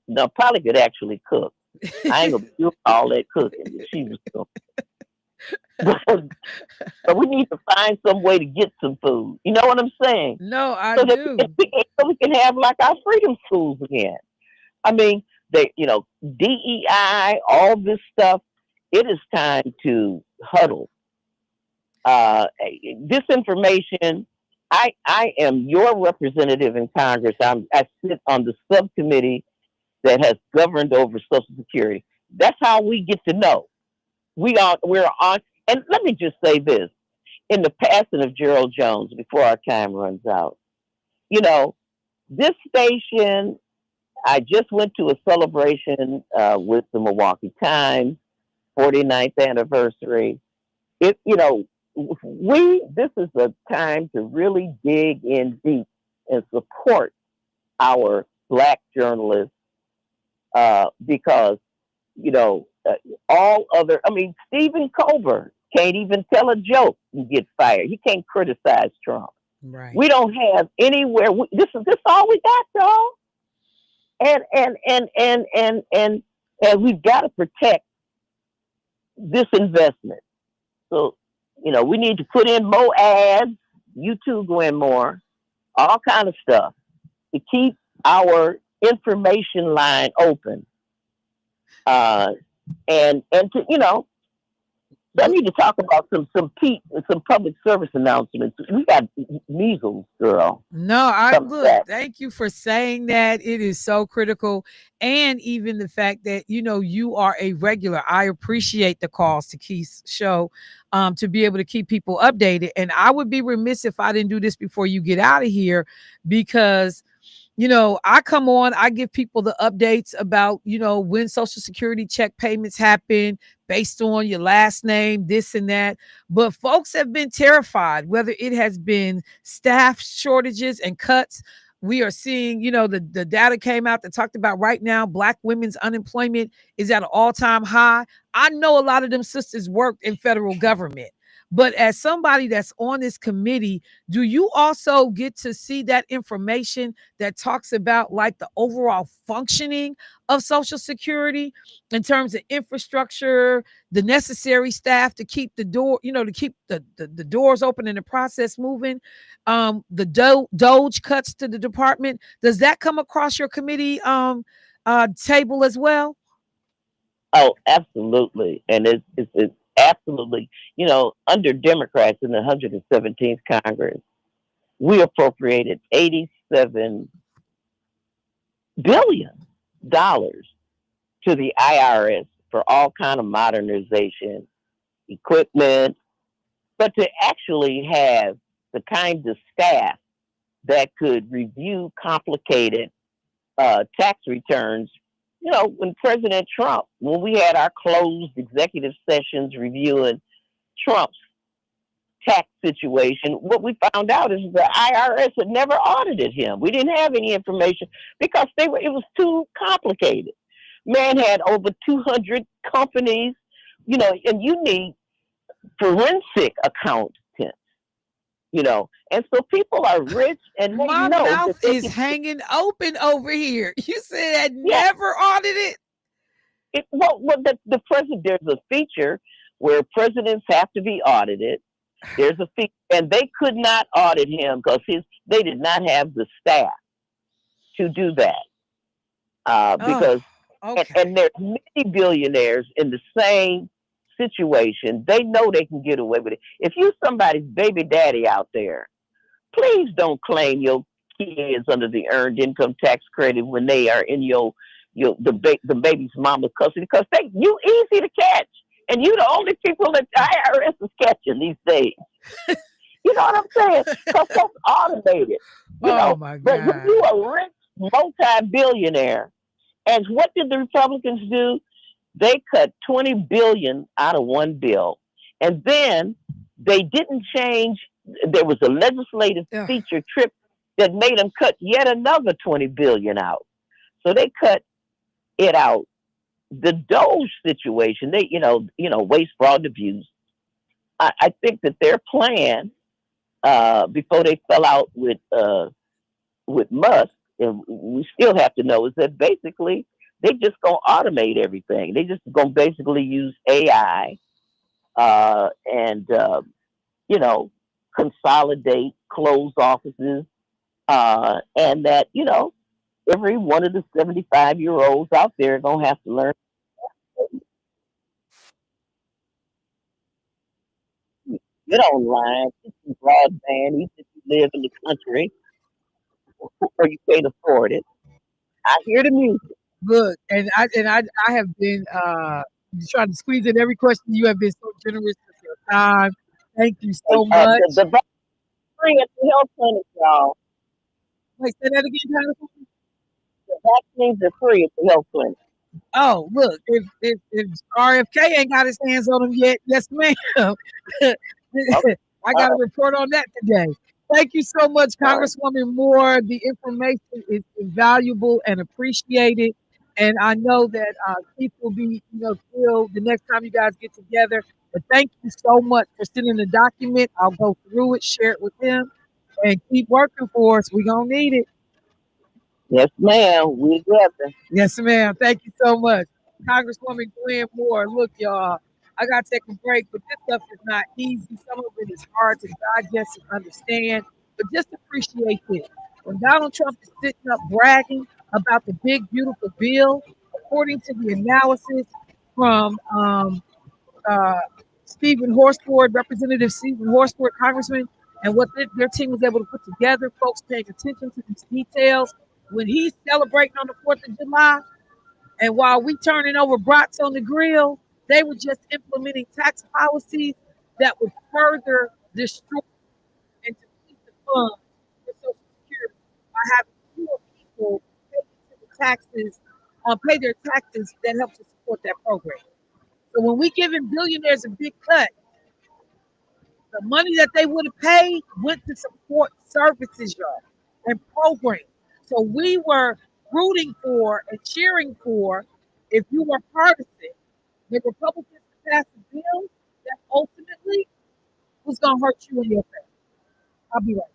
Polly could actually cook. I ain't going to do all that cooking. She was cooking. But we need to find some way to get some food. You know what I'm saying? No, I so do. So we can have like our freedom schools again. I mean, DEI, all this stuff. It is time to huddle. This information. I am your representative in Congress. I sit on the subcommittee that has governed over Social Security. That's how we get to know. We're on. And let me just say this: in the passing of Gerald Jones, before our time runs out, this station. I just went to a celebration with the Milwaukee Times 49th anniversary. This is a time to really dig in deep and support our Black journalists because, Stephen Colbert can't even tell a joke and get fired. He can't criticize Trump. Right. We don't have anywhere. This is all we got, y'all. And we've got to protect this investment. So, we need to put in more ads, you too, GWEN more, all kind of stuff to keep our information line open. And to, I need to talk about some public service announcements. We got measles, girl. No, look, thank you for saying that. It is so critical. And even the fact that, you are a regular. I appreciate the calls to Keith's show to be able to keep people updated. And I would be remiss if I didn't do this before you get out of here, because I come on, I give people the updates about, when Social Security check payments happen based on your last name, this and that. But folks have been terrified, whether it has been staff shortages and cuts. We are seeing, the data came out that talked about right now, Black women's unemployment is at an all-time high. I know a lot of them sisters worked in federal government. But as somebody that's on this committee, do you also get to see that information that talks about like the overall functioning of Social Security in terms of infrastructure, the necessary staff to keep the door, to keep the doors open and the process moving, the Doge cuts to the department? Does that come across your committee table as well? Oh, absolutely. And it's absolutely, under Democrats in the 117th Congress, we appropriated $87 billion to the IRS for all kind of modernization, equipment, but to actually have the kind of staff that could review complicated tax returns. When President Trump, when we had our closed executive sessions reviewing Trump's tax situation, what we found out is the IRS had never audited him. We didn't have any information because it was too complicated. Man had over 200 companies, and you need forensic accountants, and so people are rich and they My know mouth that is hanging open over here. You said never audited? The president, there's a feature where presidents have to be audited. There's a feature, and they could not audit him because they did not have the staff to do that. Because and there's many billionaires in the same situation. They know they can get away with it. If you're somebody's baby daddy out there, please don't claim your kids under the earned income tax credit when they are in the baby's mama's custody because you easy to catch, and you the only people that the IRS is catching these days. You know what I'm saying? Because that's automated. Oh my But when God. you a rich multi-billionaire, and what did the Republicans do? They cut $20 billion out of one bill, and then they didn't change. There was a legislative Ugh. feature trip that made them cut yet another $20 billion out. So they cut it out. The Doge situation, they waste, fraud, and abuse. I think that their plan before they fell out with Musk, and we still have to know, is that basically they just gonna automate everything. They just gonna basically use AI and consolidate, close offices, and that every one of the 75-year-olds out there are gonna have to learn. Get online, get some broadband, even if you live in the country or you can't afford it. I hear the music. Look, I have been trying to squeeze in every question. You have been so generous with your time. Thank you so much. The vaccine at the health clinic, y'all. Wait, say that again, Congresswoman? The vaccines are free at the health clinic. Oh, look, if RFK ain't got his hands on them yet, yes, ma'am. I got a report on that today. Thank you so much, Congresswoman Moore. The information is invaluable and appreciated. And I know that Keith will be, thrilled the next time you guys get together. But thank you so much for sending the document. I'll go through it, share it with him, and keep working for us. We're going to need it. Yes, ma'am. We together. Yes, ma'am. Thank you so much. Congresswoman Gwen Moore. Look, y'all, I got to take a break, but this stuff is not easy. Some of it is hard to digest and understand, but just appreciate this. When Donald Trump is sitting up bragging about the big, beautiful bill, according to the analysis from Stephen Horsford, Representative Stephen Horsford, Congressman, and what their team was able to put together, folks paying attention to these details. When he's celebrating on the 4th of July, and while we turning over brats on the grill, they were just implementing tax policies that would further destroy and deplete the funds for Social Security by having fewer people pay into the taxes, pay their taxes that help to support that program. So when we giving billionaires a big cut, the money that they would have paid went to support services, y'all, and programs. So we were rooting for and cheering for, if you were partisan, the Republicans to pass a bill that ultimately was going to hurt you and your family. I'll be right back.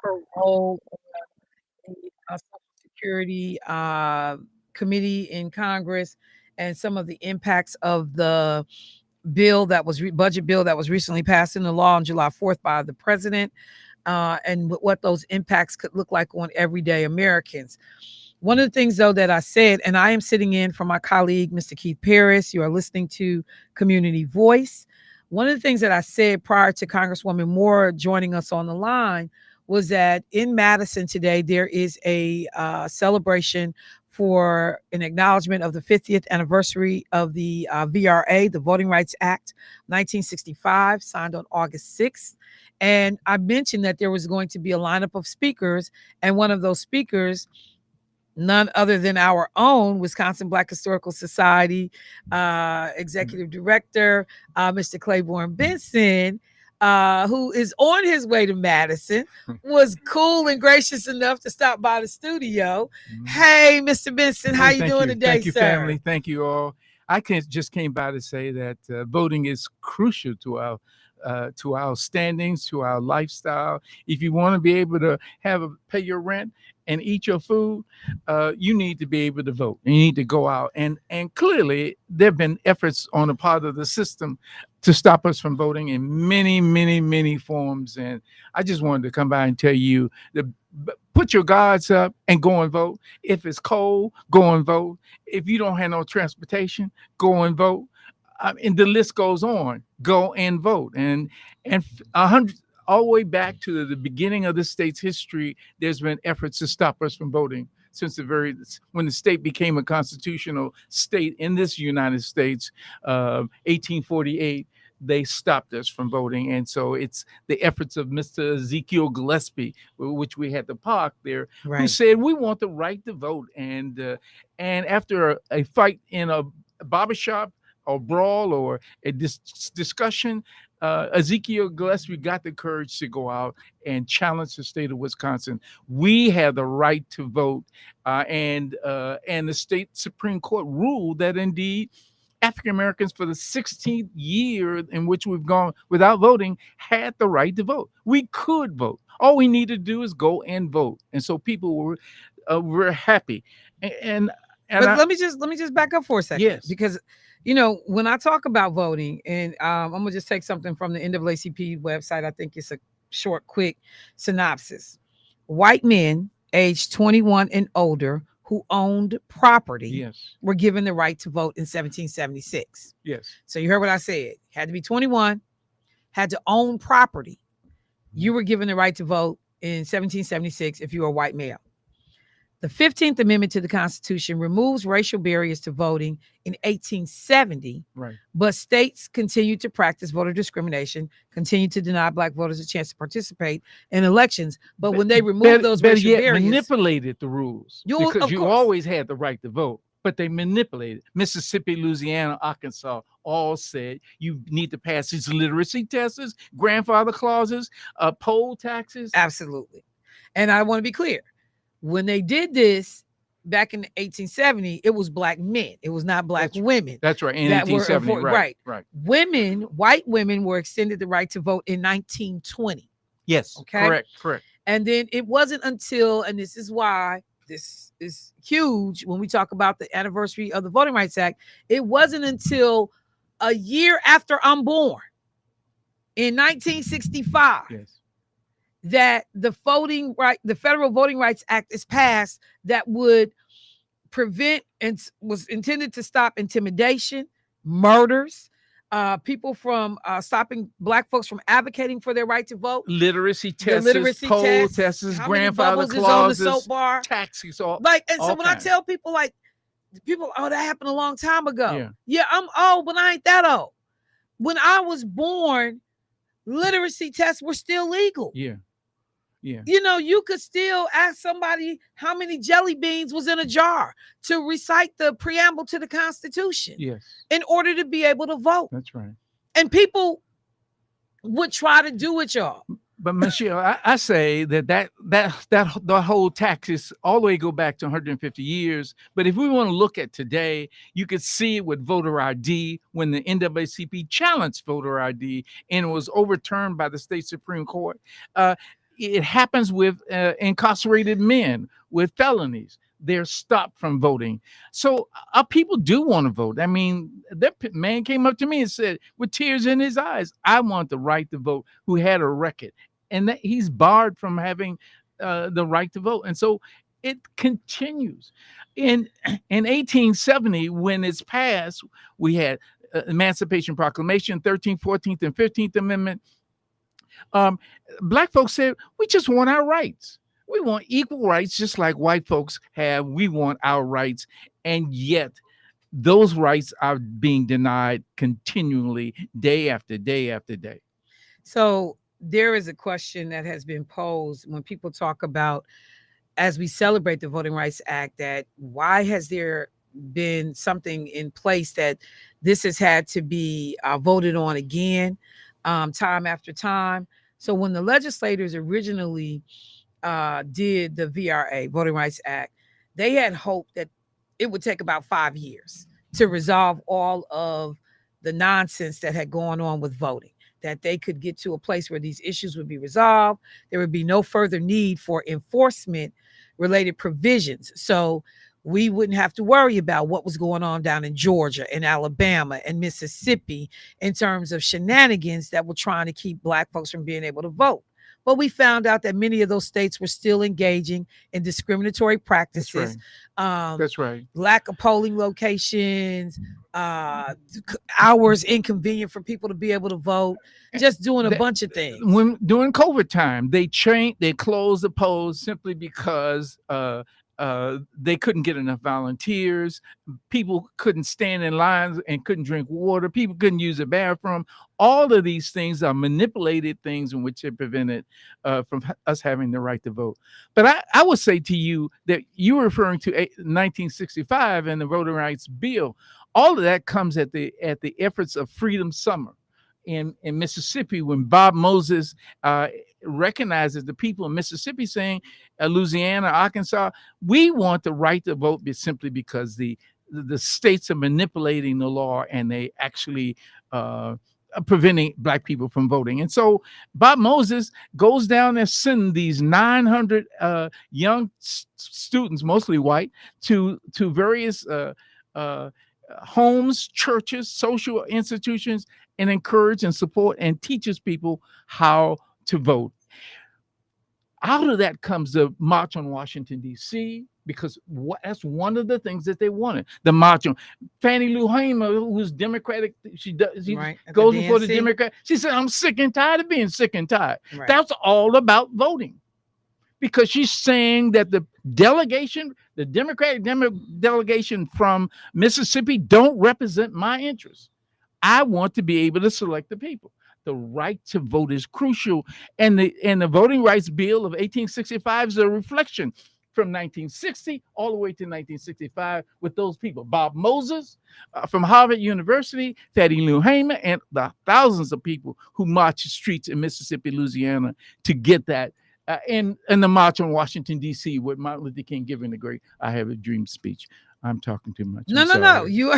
her role in the Social Security Committee in Congress and some of the impacts of the budget bill that was recently passed into law on July 4th by the president, and what those impacts could look like on everyday Americans. One of the things, though, that I said, and I am sitting in for my colleague, Mr. Keith Paris, you are listening to Community Voice. One of the things that I said prior to Congresswoman Moore joining us on the line was that in Madison today, there is a celebration for an acknowledgement of the 50th anniversary of the VRA, the Voting Rights Act, 1965, signed on August 6th. And I mentioned that there was going to be a lineup of speakers, and one of those speakers, none other than our own Wisconsin Black Historical Society executive director, Mr. Claiborne Benson, who is on his way to Madison, was cool and gracious enough to stop by the studio. Hey, Mr. Benson, how you doing today, Thank you, sir? family. Thank you all. I just came by to say that voting is crucial to our standings, to our lifestyle. If you want to be able to pay your rent and eat your food, you need to be able to vote. You need to go out. And clearly, there have been efforts on the part of the system to stop us from voting in many, many, many forms. And I just wanted to come by and tell you to put your guards up and go and vote. If it's cold, go and vote. If you don't have no transportation, go and vote. And the list goes on. Go and vote. And 100 all the way back to the beginning of the state's history, there's been efforts to stop us from voting since when the state became a constitutional state in this United States, 1848. They stopped us from voting. And so it's the efforts of Mr. Ezekiel Gillespie, which we had the park there, Right. who said we want the right to vote. And after a fight in a barbershop or brawl or a discussion, Ezekiel Gillespie got the courage to go out and challenge the state of Wisconsin. We have the right to vote, and the state Supreme Court ruled that indeed African Americans, for the 16th year in which we've gone without voting, had the right to vote. We could vote. All we need to do is go and vote. And so people were happy. But let me just back up for a second. Yes. Because when I talk about voting, and I'm gonna just take something from the NAACP website. I think it's a short, quick synopsis. White men aged 21 and older who owned property, yes, were given the right to vote in 1776. yes. So you heard what I said. Had to be 21, had to own property. You were given the right to vote in 1776 if you were a white male. The 15th Amendment to the Constitution removes racial barriers to voting in 1870, Right. but states continued to practice voter discrimination, continued to deny Black voters a chance to participate in elections. But when they removed those racial barriers, manipulated the rules, because of you course. always had the right to vote, but they manipulated. Mississippi, Louisiana, Arkansas all said you need to pass these literacy tests, grandfather clauses, poll taxes. Absolutely. And I want to be clear. When they did this back in 1870, it was Black men. It was not Black women. That's right. In that were 1870, right. Women, white women were extended the right to vote in 1920. Yes. Okay. Correct. And then it wasn't until, and this is why this is huge when we talk about the anniversary of the Voting Rights Act, it wasn't until a year after I'm born, in 1965, yes, that the Federal Voting Rights Act is passed that would prevent and was intended to stop intimidation, murders, people from stopping Black folks from advocating for their right to vote. Literacy tests, poll tests, grandfather clauses, on the soap bar, taxes, all and so when I tell people, that happened a long time ago. Yeah, I'm old, but I ain't that old. When I was born, literacy tests were still legal. Yeah. You could still ask somebody how many jelly beans was in a jar to recite the preamble to the Constitution. Yes. In order to be able to vote. That's right. And people would try to do it, y'all. But Michelle, I say that the whole taxes all the way go back to 150 years. But if we want to look at today, you could see it with voter ID when the NAACP challenged voter ID and it was overturned by the state Supreme Court. it happens with incarcerated men with felonies. They're stopped from voting. So our people do want to vote. I mean, that man came up to me and said, with tears in his eyes, I want the right to vote, who had a record. And that he's barred from having the right to vote. And so it continues. In 1870, when it's passed, we had Emancipation Proclamation, 13th, 14th, and 15th Amendment. Black folks said, we just want our rights. We want equal rights, just like white folks have. We want our rights. And yet those rights are being denied continually, day after day after day. So there is a question that has been posed when people talk about, as we celebrate the Voting Rights Act, that why has there been something in place that this has had to be voted on again, time after time. So when the legislators originally did the VRA, Voting Rights Act, they had hoped that it would take about 5 years to resolve all of the nonsense that had gone on with voting, that they could get to a place where these issues would be resolved. There would be no further need for enforcement related provisions. So we wouldn't have to worry about what was going on down in Georgia and Alabama and Mississippi in terms of shenanigans that were trying to keep Black folks from being able to vote. But we found out that many of those states were still engaging in discriminatory practices. That's right. Lack of polling locations, hours inconvenient for people to be able to vote, just doing a bunch of things. When during COVID time, they closed the polls simply because they couldn't get enough volunteers. People couldn't stand in lines and couldn't drink water. People couldn't use the bathroom. All of these things are manipulated things in which it prevented from us having the right to vote. But I would say to you that you're referring to 1965 and the Voting Rights Bill. All of that comes at the efforts of Freedom Summer in Mississippi, when Bob Moses recognizes the people in Mississippi, saying, Louisiana, Arkansas, we want the right to vote simply because the states are manipulating the law and they actually preventing Black people from voting. And so Bob Moses goes down and sends these 900 young students, mostly white, to various homes, churches, social institutions, and encourage and support and teaches people how to vote. Out of that comes the March on Washington, D.C., because that's one of the things that they wanted. The march on Fannie Lou Hamer, who's Democratic, she goes before the Democrat. She said, I'm sick and tired of being sick and tired. Right. That's all about voting. Because she's saying that the delegation, the Democratic delegation from Mississippi don't represent my interests. I want to be able to select the people. The right to vote is crucial. And the Voting Rights Bill of 1865 is a reflection from 1960 all the way to 1965 with those people. Bob Moses from Harvard University, Fannie Lou Hamer, and the thousands of people who marched the streets in Mississippi, Louisiana to get that. In the March on Washington, D.C., with Martin Luther King giving the great I Have a Dream speech. I'm talking too much. No. You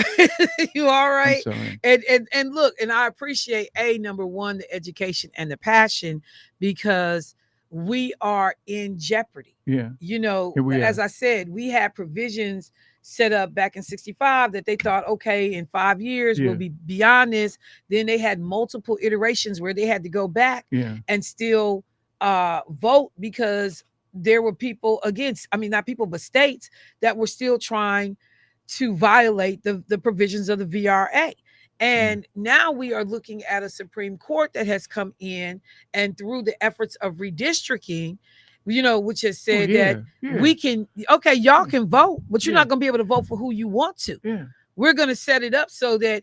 all right. And look, and I appreciate number one, the education and the passion, because we are in jeopardy. Yeah. You know, as I said, we had provisions set up back in 65 that they thought, okay, in 5 years we'll be beyond this. Then they had multiple iterations where they had to go back and still vote, because there were people not people, but states that were still trying to violate the provisions of the VRA. And now we are looking at a Supreme Court that has come in and through the efforts of redistricting, which has said that we can, y'all can vote, but you're not going to be able to vote for who you want to. Yeah. We're going to set it up so that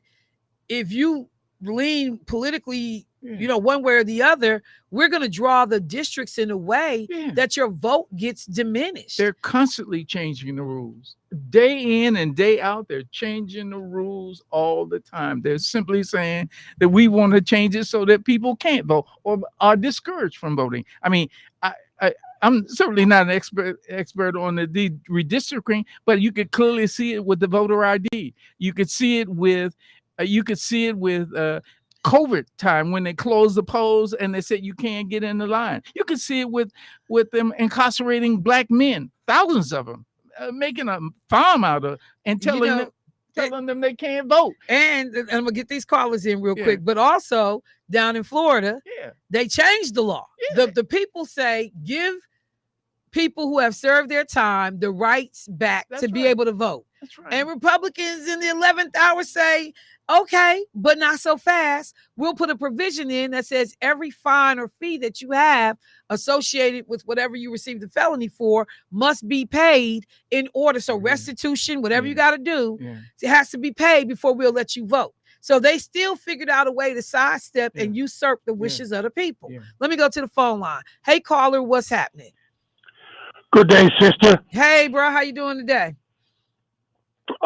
if you lean politically, one way or the other, we're going to draw the districts in a way that your vote gets diminished. They're constantly changing the rules. Day in and day out, they're changing the rules all the time. They're simply saying that we want to change it so that people can't vote or are discouraged from voting. I mean, I'm certainly not an expert on the redistricting, but you could clearly see it with the voter ID. You could see it with COVID time when they closed the polls and they said you can't get in the line. You can see it with them incarcerating black men, thousands of them, making a farm out of and telling them they can't vote. And I'm gonna get these callers in real quick, but also down in Florida, they changed the law. The people say give people who have served their time the rights back to be able to vote. That's right. And Republicans in the 11th hour say, okay, but not so fast. We'll put a provision in that says every fine or fee that you have associated with whatever you received the felony for must be paid in order. So restitution, whatever you got to do, it has to be paid before we'll let you vote. So they still figured out a way to sidestep and usurp the wishes of the people. Let me go to the phone line. Hey, caller, what's happening? Good day, sister. Hey, bro, how you doing today?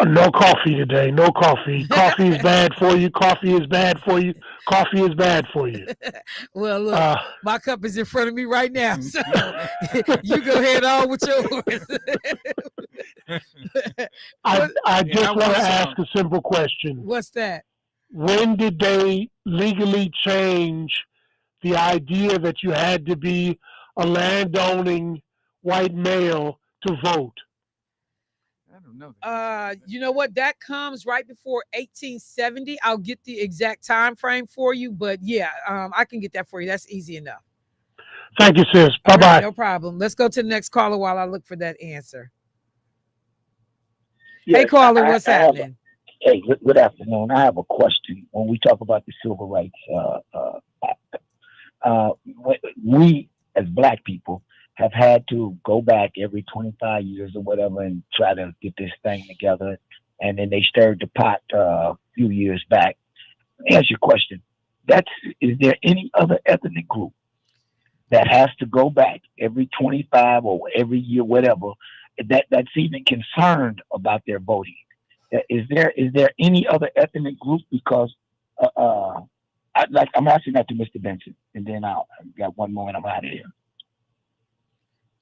No coffee today. No coffee. Coffee is bad for you. Coffee is bad for you. Coffee is bad for you. Well, look, my cup is in front of me right now. So you go ahead on with yours. I just want to ask a simple question. What's that? When did they legally change the idea that you had to be a landowning white male to vote? You know what? That comes right before 1870. I'll get the exact time frame for you, but I can get that for you. That's easy enough. Thank you, sis. Bye-bye. Right, no problem. Let's go to the next caller while I look for that answer. Yes, hey, caller, what's happening? Hey, good afternoon. I have a question. When we talk about the Civil Rights Act, we as Black people have had to go back every 25 years or whatever and try to get this thing together. And then they stirred the pot a few years back. Let me ask you a question. Is there any other ethnic group that has to go back every 25 or every year, whatever, that's even concerned about their voting? Is there any other ethnic group? Because I'm asking that to Mr. Benson, and then I've got one more and I'm out of here.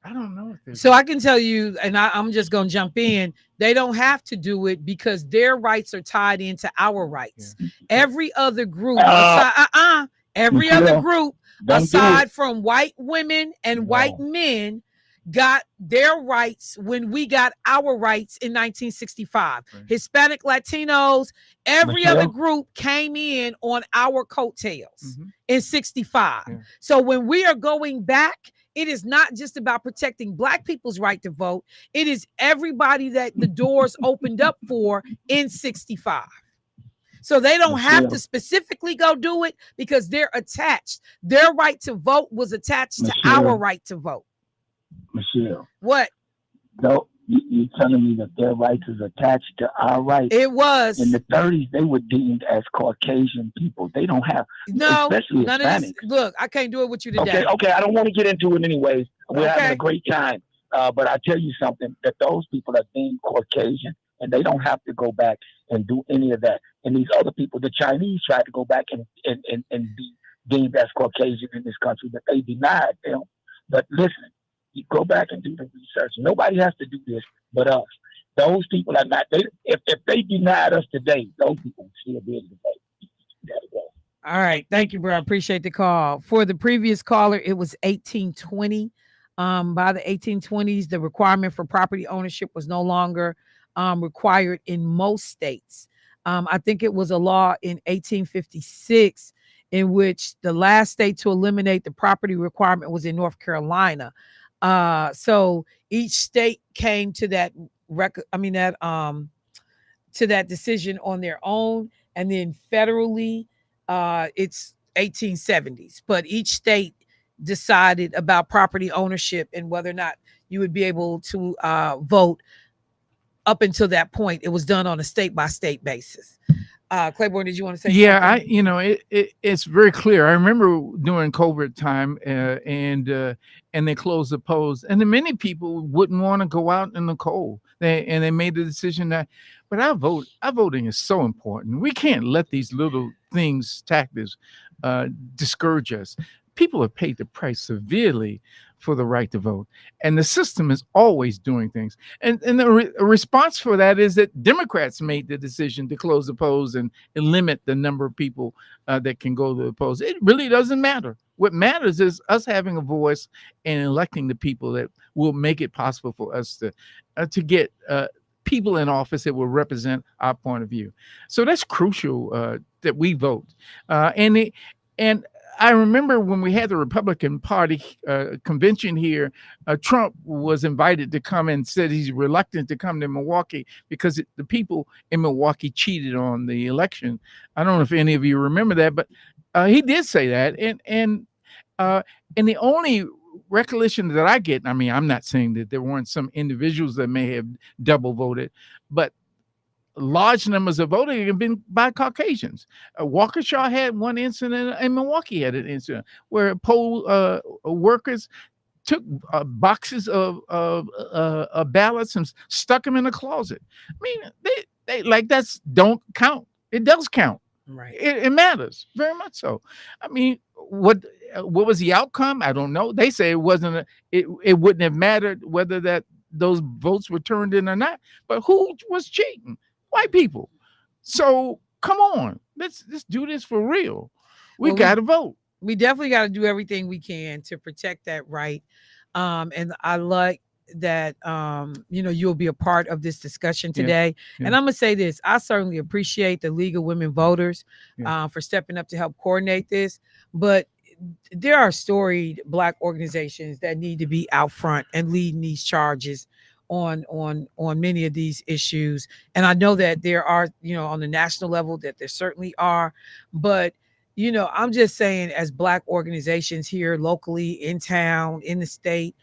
I don't know. So I can tell you, and I'm just going to jump in. They don't have to do it because their rights are tied into our rights. Every other group, every other group aside from white women and white men got their rights when we got our rights in 1965. Right. Hispanic, Latinos, every other group came in on our coattails in 65. Yeah. So when we are going back, it is not just about protecting Black people's right to vote. It is everybody that the doors opened up for in 65. So they don't have to specifically go do it because they're attached. Their right to vote was attached to our right to vote. Michelle. What? No, you're telling me that their rights is attached to our rights. It was. In the 30s, they were deemed as Caucasian people. They don't have, especially none Hispanics. of this. Look, I can't do it with you today. Okay. I don't want to get into it anyways. We're having a great time. But I tell you something, that those people are deemed Caucasian, and they don't have to go back and do any of that. And these other people, the Chinese, tried to go back and be deemed as Caucasian in this country, but they denied them. But listen, you go back and do the research. Nobody has to do this but us. Those people are not. If they denied us today, those people would still be able to vote. All right. Thank you, bro. I appreciate the call. For the previous caller, it was 1820. By the 1820s, the requirement for property ownership was no longer required in most states. I think it was a law in 1856 in which the last state to eliminate the property requirement was in North Carolina. So each state came to that to that decision on their own, and then federally, it's 1870s. But each state decided about property ownership and whether or not you would be able to vote. Up until that point, it was done on a state by state basis. Claiborne, did you want to say something? It's very clear. I remember during COVID time and they closed the polls, and then many people wouldn't want to go out in the cold. They made the decision that, but our voting is so important. We can't let these little things, tactics, discourage us. People have paid the price severely for the right to vote. And the system is always doing things. And the response for that is that Democrats made the decision to close the polls and limit the number of people that can go to the polls. It really doesn't matter. What matters is us having a voice and electing the people that will make it possible for us to get people in office that will represent our point of view. So that's crucial that we vote. And I remember when we had the Republican Party convention here, Trump was invited to come and said he's reluctant to come to Milwaukee because the people in Milwaukee cheated on the election. I don't know if any of you remember that, but he did say that. And the only recollection that I get, I mean, I'm not saying that there weren't some individuals that may have double voted, but large numbers of voting have been by Caucasians. Waukesha had one incident, and Milwaukee had an incident where poll workers took boxes of ballots and stuck them in a closet. I mean, they like that's don't count. It does count. Right. It matters very much so. I mean, what was the outcome? I don't know. They say it wasn't. It wouldn't have mattered whether those votes were turned in or not. But who was cheating? White people. So come on, let's do this for real. We got to vote. We definitely got to do everything we can to protect that right. And I like that you'll be a part of this discussion today. Yeah. And I'm gonna say this: I certainly appreciate the League of Women Voters for stepping up to help coordinate this. But there are storied Black organizations that need to be out front and leading these charges on many of these issues. And I know that there are, on the national level, that there certainly are. But I'm just saying, as Black organizations here locally, in town, in the state,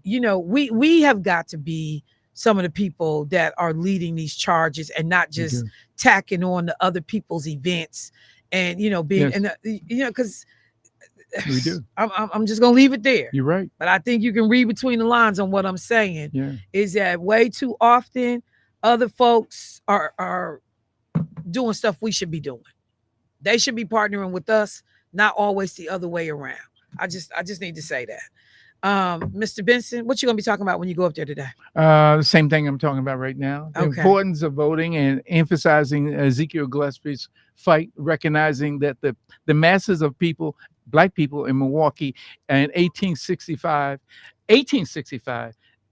we have got to be some of the people that are leading these charges and not just tacking on to other people's events and being because we do. I'm just gonna leave it there. You're right. But I think you can read between the lines on what I'm saying. Yeah. Is that way too often other folks are doing stuff we should be doing. They should be partnering with us, not always the other way around. I just need to say that. Mr. Benson, what you gonna be talking about when you go up there today? The same thing I'm talking about right now. The Okay. importance of voting and emphasizing Ezekiel Gillespie's fight, recognizing that the masses of people, Black people in Milwaukee in 1865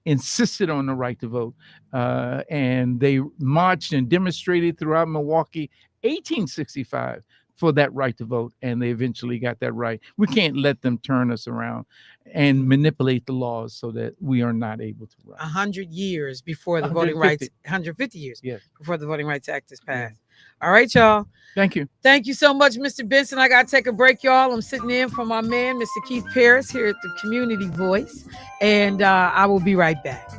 insisted on the right to vote. And they marched and demonstrated throughout Milwaukee 1865 for that right to vote, and they eventually got that right. We can't let them turn us around and manipulate the laws so that we are not able to run. 100 years before the 150. Voting Rights, 150 years Yes. before the Voting Rights Act is passed. All right, y'all. Thank you. Thank you so much, Mr. Benson. I got to take a break, y'all. I'm sitting in for my man, Mr. Keith Paris, here at the Community Voice, and I will be right back.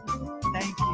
Thank you.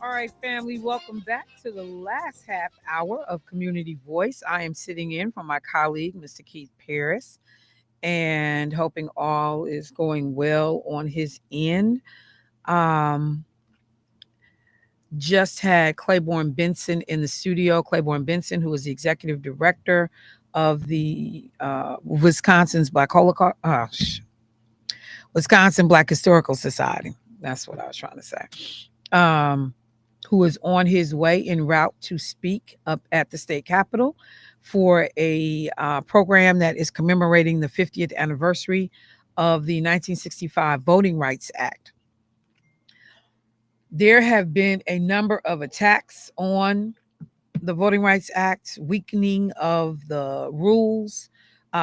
All right, family, welcome back to the last half hour of Community Voice. I am sitting in for my colleague, Mr. Keith Paris, and hoping all is going well on his end. Um, just had Claiborne Benson in the studio. Claiborne Benson, who is the executive director of the Wisconsin Black Historical Society. That's what I was trying to say. Who is on his way en route to speak up at the state capitol for a program that is commemorating the 50th anniversary of the 1965 Voting Rights Act. There have been a number of attacks on the Voting Rights Act, weakening of the rules,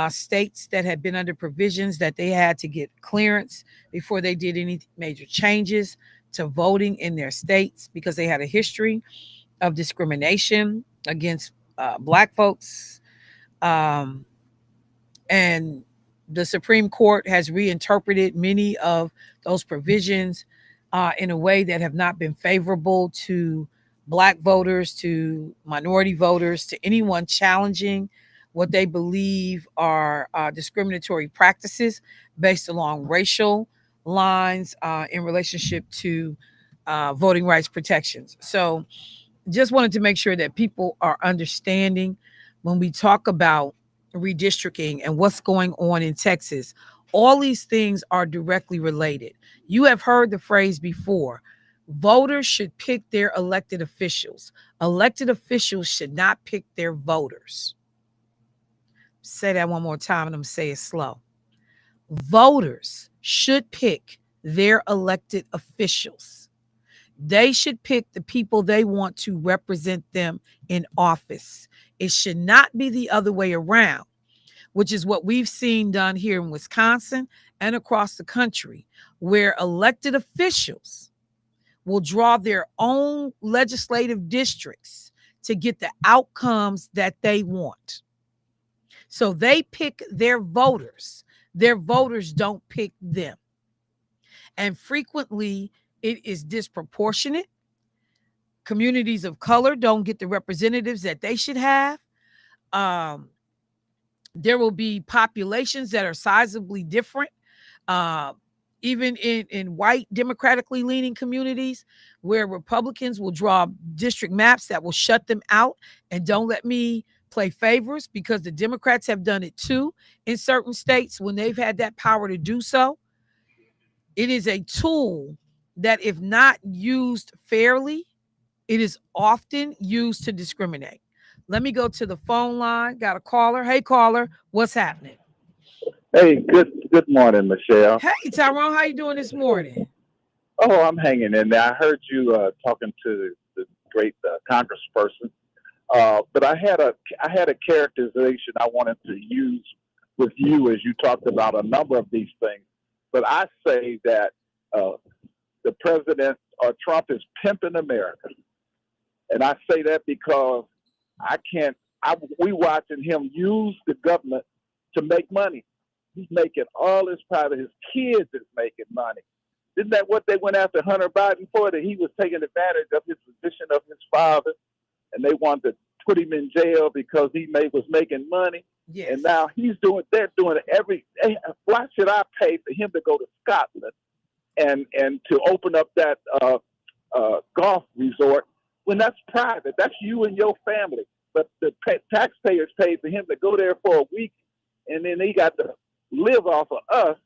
states that had been under provisions that they had to get clearance before they did any major changes to voting in their states because they had a history of discrimination against Black folks. And the Supreme Court has reinterpreted many of those provisions in a way that have not been favorable to Black voters, to minority voters, to anyone challenging what they believe are discriminatory practices based along racial lines in relationship to voting rights protections. So just wanted to make sure that people are understanding when we talk about redistricting and what's going on in Texas. All these things are directly related. You have heard the phrase before. Voters should pick their elected officials. Elected officials should not pick their voters. Say that one more time and I'm going to say it slow. Voters should pick their elected officials. They should pick the people they want to represent them in office. It should not be the other way around, which is what we've seen done here in Wisconsin and across the country, where elected officials will draw their own legislative districts to get the outcomes that they want. So they pick their voters. Their voters don't pick them. And frequently, it is disproportionate. Communities of color don't get the representatives that they should have. There will be populations that are sizably different. Even in white democratically leaning communities where Republicans will draw district maps that will shut them out and don't let me play favors, because the Democrats have done it too in certain states when they've had that power to do so. It is a tool that, if not used fairly, it is often used to discriminate. Let me go to the phone line. Got a caller. Hey, caller, what's happening? Hey, good morning, Michelle. Hey, Tyrone, how you doing this morning? Oh, I'm hanging in there. I heard you talking to the great congressperson, but I had a characterization I wanted to use with you as you talked about a number of these things. But I say that the president Trump is pimping America, and I say that because we watching him use the government to make money. He's making all his private. His kids is making money. Isn't that what they went after Hunter Biden for? That he was taking advantage of his position of his father, and they wanted to put him in jail because he was making money. Yes. And now they're doing why should I pay for him to go to Scotland and to open up that golf resort when that's private? That's you and your family. But the taxpayers paid for him to go there for a week, and then he got to live off of us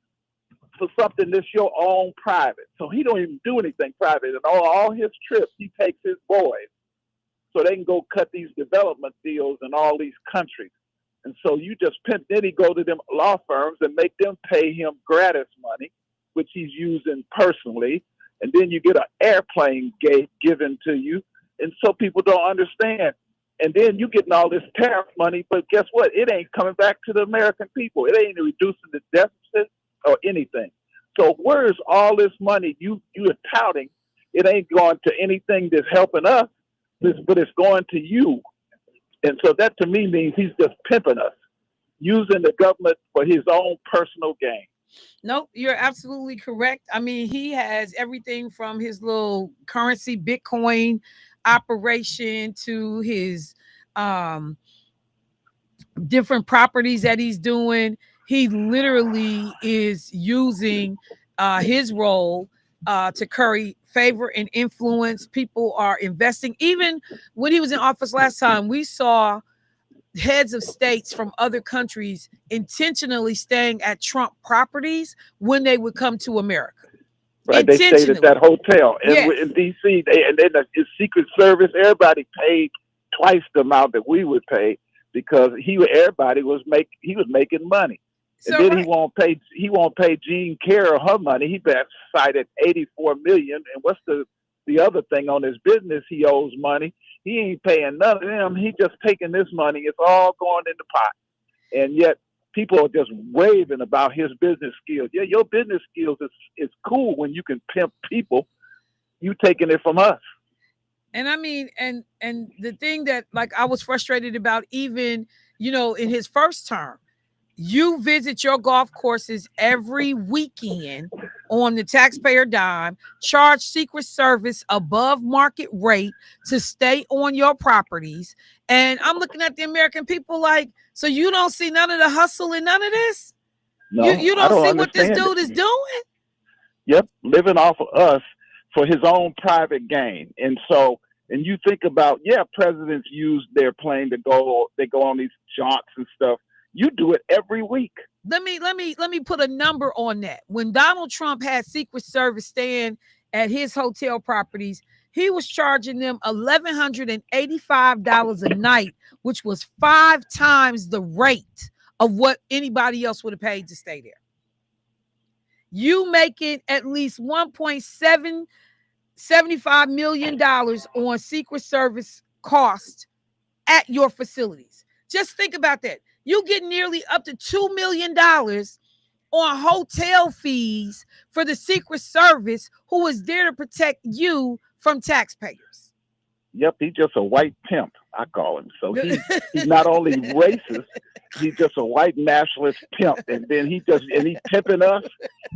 for something that's your own private. So he don't even do anything private. And all his trips, he takes his boys so they can go cut these development deals in all these countries. And so you just pimp. Then he go to them law firms and make them pay him gratis money, which he's using personally. And then you get an airplane gate given to you. And so people don't understand. And then you getting all this tariff money, but guess what? It ain't coming back to the American people. It ain't reducing the deficit or anything. So where's all this money you are touting? It ain't going to anything that's helping us, but it's going to you. And so that to me means he's just pimping us, using the government for his own personal gain. Nope, you're absolutely correct. I mean, he has everything from his little currency Bitcoin operation to his um different properties that he's doing. He literally is using his role to curry favor and influence. People are investing. Even when he was in office last time, we saw heads of states from other countries intentionally staying at Trump properties when they would come to America. Right, they stayed at that hotel, and Yes. in D.C. And then the Secret Service, everybody paid twice the amount that we would pay because everybody was making money, So, and then he won't pay Jean Kerr her money. He been cited $84 million, and what's the other thing on his business? He owes money. He ain't paying none of them. He just taking this money. It's all going in the pot, and yet people are just raving about his business skills. Yeah, your business skills is cool when you can pimp people. You taking it from us. And I mean, and the thing that like I was frustrated about, even in his first term, you visit your golf courses every weekend on the taxpayer dime, charge Secret Service above market rate to stay on your properties. And I'm looking at the American people like, so you don't see none of the hustle and none of this? No, you don't see what this dude is doing? Yep, living off of us for his own private gain. And you think about, presidents use their plane to go on these jaunts and stuff. You do it every week. Let me put a number on that. When Donald Trump had Secret Service staying at his hotel properties, he was charging them $1,185 a night, which was 5 times the rate of what anybody else would have paid to stay there. You making at least $1.75 million on Secret Service cost at your facilities. Just think about that. You get nearly up to $2 million on hotel fees for the Secret Service, who is there to protect you from taxpayers. Yep, he's just a white pimp, I call him. So he's not only racist, he's just a white nationalist pimp. And then he's pimping us,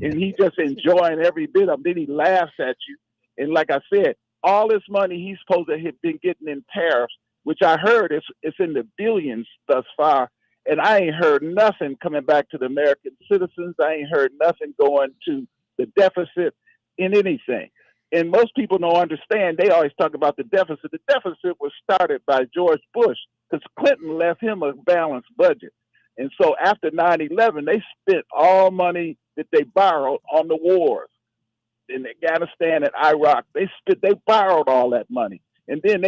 and he just enjoying every bit of it. Then he laughs at you. And like I said, all this money he's supposed to have been getting in tariffs, which I heard it's in the billions thus far. And I ain't heard nothing coming back to the American citizens. I ain't heard nothing going to the deficit in anything. And most people don't understand. They always talk about the deficit. The deficit was started by George Bush because Clinton left him a balanced budget. And so after 9/11, they spent all money that they borrowed on the wars in Afghanistan and Iraq. They borrowed all that money. And then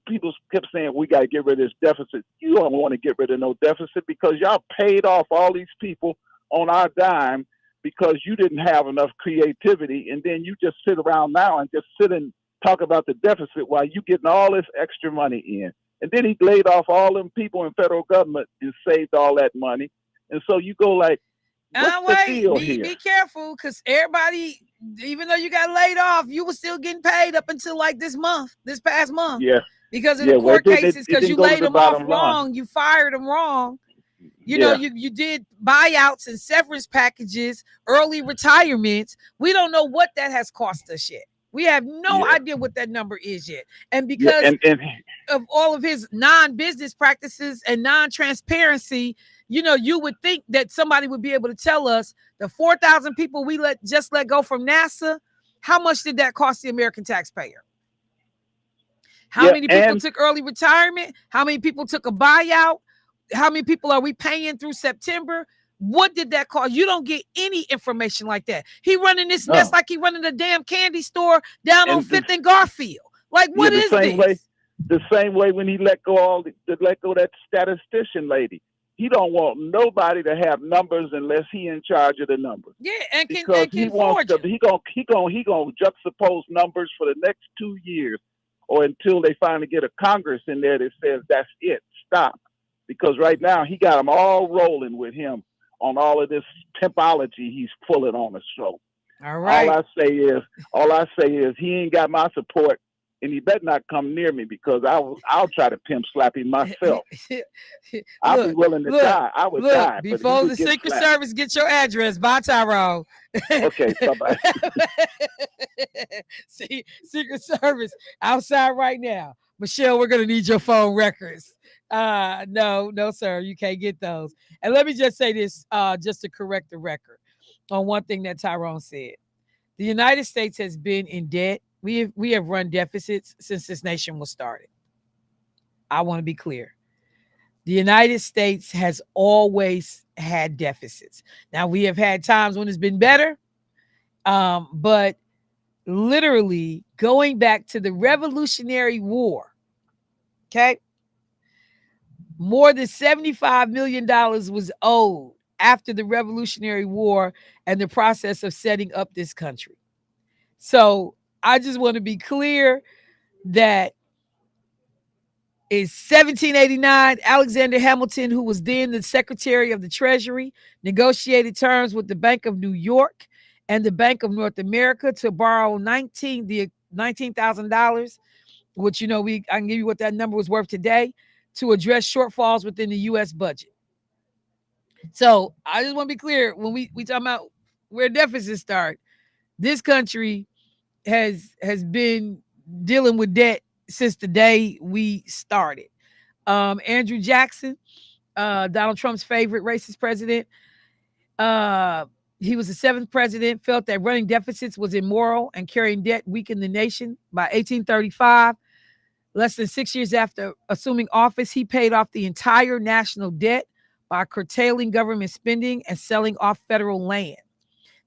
people kept saying, we got to get rid of this deficit. You don't want to get rid of no deficit because y'all paid off all these people on our dime because you didn't have enough creativity. And then you just sit around now and just sit and talk about the deficit while you getting all this extra money in. And then he laid off all them people in federal government and saved all that money. And so you go like, what's the deal here? Be careful, because everybody, even though you got laid off, you were still getting paid up until like this past month. Yeah. Because of the court cases, because you laid them off wrong, line. you fired them wrong. You know, you did buyouts and severance packages, early retirements. We don't know what that has cost us yet. We have no idea what that number is yet. And because of all of his non-business practices and non-transparency, you would think that somebody would be able to tell us the 4,000 people we let go from NASA, how much did that cost the American taxpayer? How many people took early retirement? How many people took a buyout? How many people are we paying through September? What did that cost? You don't get any information like that. He running this mess like he running a damn candy store down on 5th and Garfield. Like, what is this? The same way when he let go that statistician lady. He don't want nobody to have numbers unless he in charge of the numbers. Yeah, and because he wants to. He gonna juxtapose numbers for the next 2 years, or until they finally get a Congress in there that says that's it. Stop. Because right now he got them all rolling with him on all of this pimpology he's pulling on the show. All right. All I say is he ain't got my support. and he better not come near me because I'll try to pimp slap him myself. I'll be willing to die. I would die. Before the Secret Service get your address, bye, Tyrone. Okay, bye-bye. See, Secret Service outside right now. Michelle, we're going to need your phone records. No, sir, you can't get those. And let me just say this, just to correct the record on one thing that Tyrone said. The United States has been in debt. We have run deficits since this nation was started. I want to be clear. The United States has always had deficits. Now, we have had times when it's been better, but literally going back to the Revolutionary War, okay, more than $75 million was owed after the Revolutionary War and the process of setting up this country. So I just want to be clear that in 1789, Alexander Hamilton, who was then the Secretary of the Treasury, negotiated terms with the Bank of New York and the Bank of North America to borrow $19,000, which, I can give you what that number was worth today, to address shortfalls within the U.S. budget. So I just want to be clear, when we talk about where deficits start, this country has been dealing with debt since the day we started. Andrew Jackson, Donald Trump's favorite racist president, he was the 7th president, felt that running deficits was immoral and carrying debt weakened the nation. By 1835, less than 6 years after assuming office, he paid off the entire national debt by curtailing government spending and selling off federal land.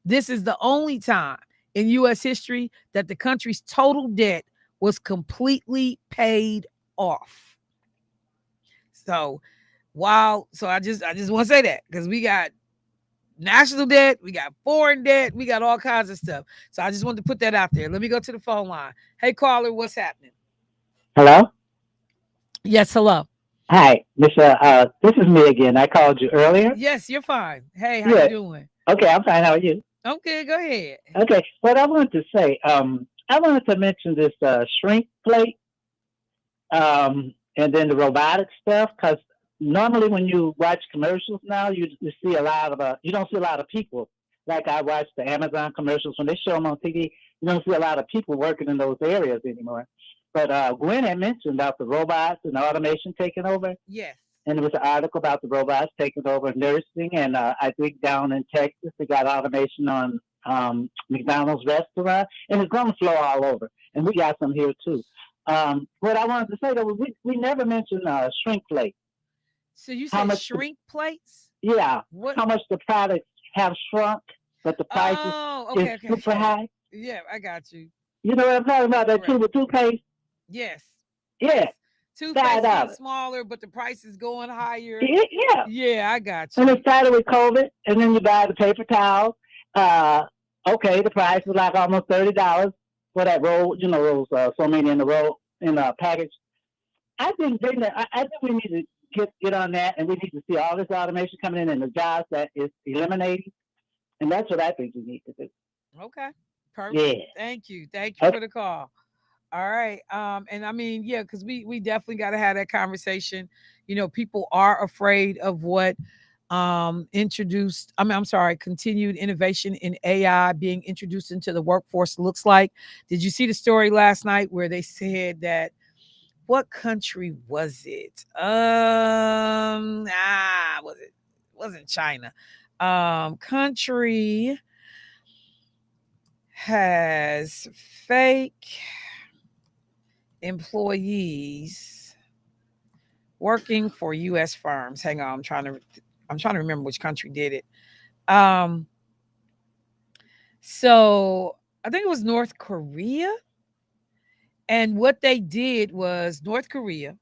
This is the only time in U.S. history that the country's total debt was completely paid off. So I just want to say that, because we got national debt, we got foreign debt, we got all kinds of stuff. So I just wanted to put that out there. Let me go to the phone line. Hey, caller, what's happening? Hello? Yes, hello. Hi, Michelle. This is me again. I called you earlier. Yes, you're fine. Hey, how you doing? Okay, I'm fine. How are you? Okay, go ahead. Okay, what I wanted to say, I wanted to mention this shrink plate, and then the robotic stuff, because normally when you watch commercials now, you see a lot of you don't see a lot of people. Like I watch the Amazon commercials, when they show them on TV, you don't see a lot of people working in those areas anymore. But Gwen had mentioned about the robots and automation taking over. Yes. And there was an article about the robots taking over nursing, and I think down in Texas they got automation on McDonald's restaurant, and it's going to flow all over. And we got some here too. What I wanted to say though, we never mentioned shrink plate. So you said shrink plates? Yeah. What? How much the products have shrunk, but the price is super high. Yeah, I got you. You know what I'm talking about? That tube of toothpaste? Yes. Yeah. Toothpaste is smaller, but the price is going higher. Yeah. Yeah, I got you. And it started with COVID, and then you buy the paper towels. Okay, the price was like almost $30 for that roll. So many in a roll in a package. I think we need to get on that, and we need to see all this automation coming in and the jobs that is eliminating. And that's what I think we need to do. Okay. Perfect. Yeah. Thank you for the call. All right. And I mean, yeah, because we definitely got to have that conversation. People are afraid of what continued innovation in AI being introduced into the workforce looks like. Did you see the story last night where they said that, what country was it? Wasn't China. Country has fake employees working for U.S. firms. Hang on, I'm trying to remember which country did it. So I think it was North Korea. And what they did was North Korea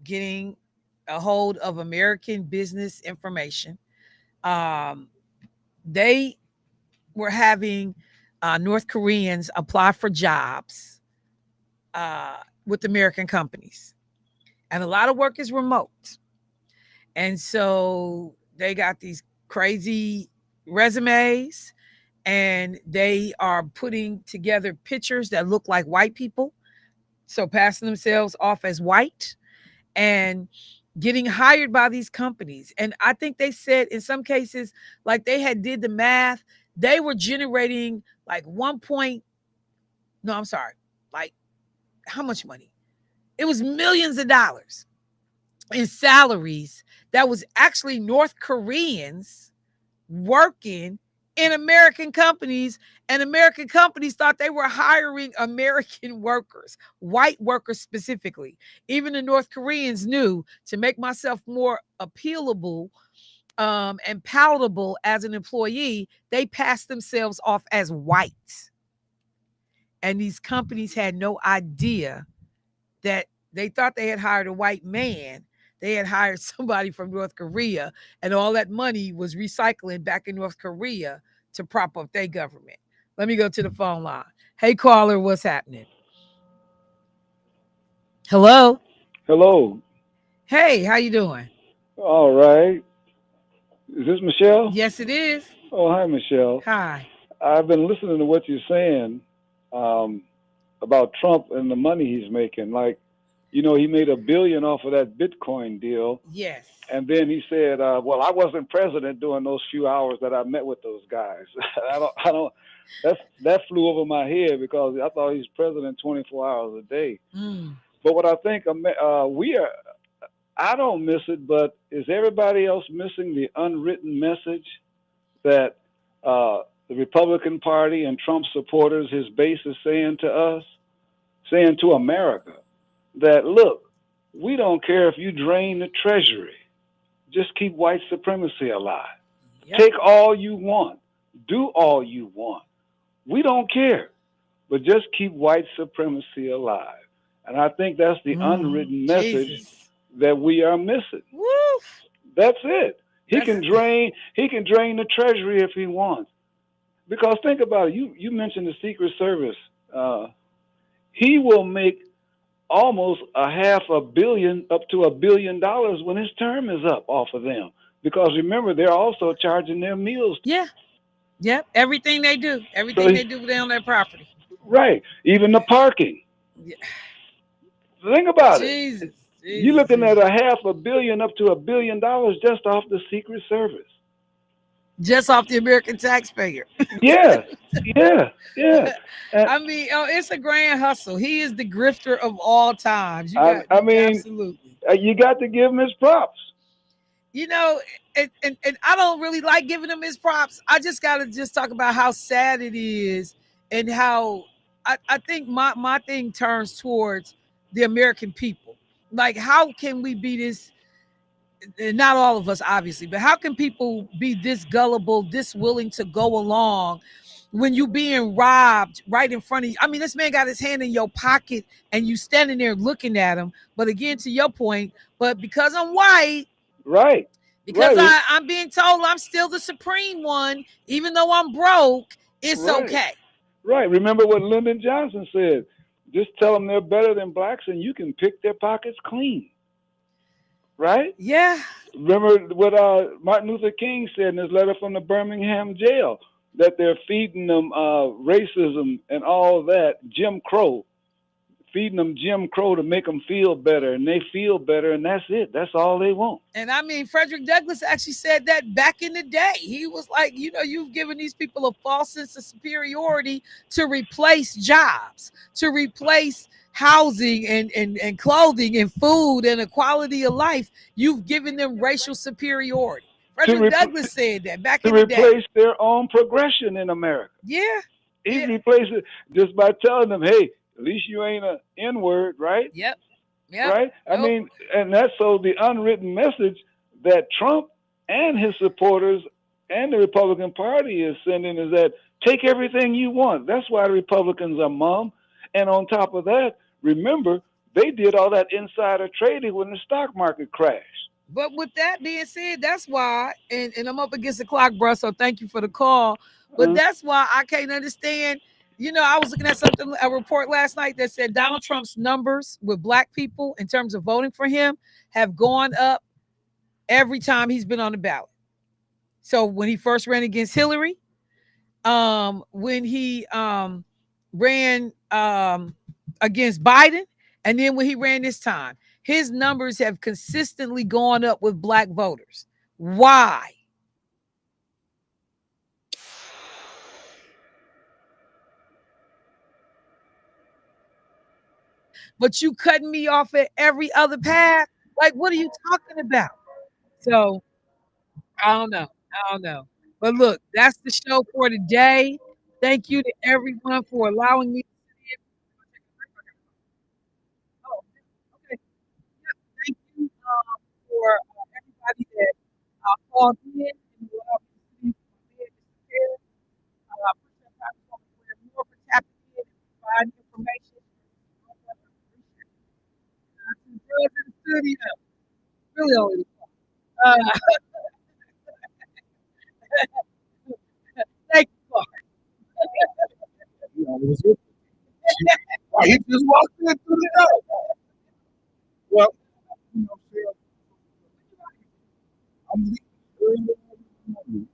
getting a hold of American business information. They were having North Koreans apply for jobs with American companies. And a lot of work is remote. And so they got these crazy resumes, and they are putting together pictures that look like white people So passing themselves off as white and getting hired by these companies. And I think they said in some cases, like they had did the math, they were generating like like how much money? It was millions of dollars in salaries that was actually North Koreans working in American companies, and American companies thought they were hiring American workers, white workers specifically. Even the North Koreans knew to make myself more appealable and palatable as an employee, they passed themselves off as white. And these companies had no idea that they thought they had hired a white man. They had hired somebody from North Korea, and all that money was recycling back in North Korea to prop up their government. Let me go to the phone line. Hey, caller, what's happening? Hello. Hello. Hey, how you doing? All right. Is this Michelle? Yes, it is. Oh, hi, Michelle. Hi. I've been listening to what you're saying about Trump and the money he's making. Like, you know, he made $1 billion off of that Bitcoin deal. Yes. And then he said, well, I wasn't president during those few hours that I met with those guys. That flew over my head because I thought he was president 24 hours a day. But what I think I don't miss it, but is everybody else missing the unwritten message that the Republican Party and Trump supporters, his base, is saying to us, saying to America, that, look, we don't care if you drain the treasury. Just keep white supremacy alive. Yep. Take all you want. Do all you want. We don't care. But just keep white supremacy alive. And I think that's the unwritten message that we are missing. Woof. That's it. He can drain the treasury if he wants. Because think about it. You mentioned the Secret Service. He will make almost $500 million up to $1 billion when his term is up off of them. Because remember, they're also charging their meals. Yeah. Yep. Everything they do. Everything they do on their property. Right. Even the parking. Yeah. Think about it. You're looking at $500 million up to $1 billion just off the Secret Service. Just off the American taxpayer. Yeah. I mean, it's a grand hustle. He is the grifter of all times. Absolutely. You got to give him his props. You know, and I don't really like giving him his props. I just got to talk about how sad it is and how I think my thing turns towards the American people. Like, how can we be this? Not all of us, obviously, but how can people be this gullible, this willing to go along when you being robbed right in front of you? I mean, this man got his hand in your pocket and you standing there looking at him. But again, to your point, but because I'm white, right? Because I'm being told I'm still the supreme one, even though I'm broke, it's okay. Right. Remember what Lyndon Johnson said. Just tell them they're better than blacks and you can pick their pockets clean. Right? Yeah. Remember what Martin Luther King said in his letter from the Birmingham jail, that they're feeding them racism and all that, Jim Crow, feeding them Jim Crow to make them feel better, and they feel better, and that's it. That's all they want. And I mean, Frederick Douglass actually said that back in the day. He was like, you know, you've given these people a false sense of superiority to replace jobs, to replace housing and clothing and food and a quality of life. You've given them racial superiority. Frederick Douglass said that back in the day. To replace their own progression in America. Yeah. He replaced it just by telling them, hey, at least you ain't an N-word, right? Yep. Right? I mean, and that's so the unwritten message that Trump and his supporters and the Republican Party is sending is that take everything you want. That's why the Republicans are mum. And on top of that, remember, they did all that insider trading when the stock market crashed. But with that being said, that's why, and I'm up against the clock, bro, so thank you for the call. But that's why I can't understand. You know, I was looking at a report last night that said Donald Trump's numbers with black people in terms of voting for him have gone up every time he's been on the ballot. So when he first ran against Hillary, when he ran against Biden, And then when he ran this time, his numbers have consistently gone up with black voters. Why? But you cutting me off at every other path? Like, what are you talking about? So I don't know. I don't know. But look, that's the show for today. Thank you to everyone for allowing me to sit in. Oh, okay. Yep. Thank you for everybody that called in and allowed me to see my bed disappear. Appreciate more for tapping in and providing information. Some drugs in the studio. Really only. Uh, Thank you, Clark. He just walked in through the door. Well, I'm leaving early in the morning.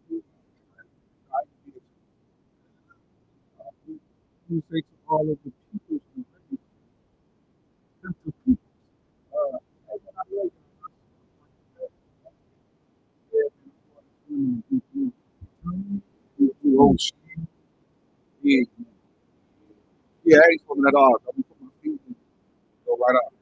You say to all of the people who the people, yeah, I ain't smoking at all. I'm gonna put my feet in, go right up.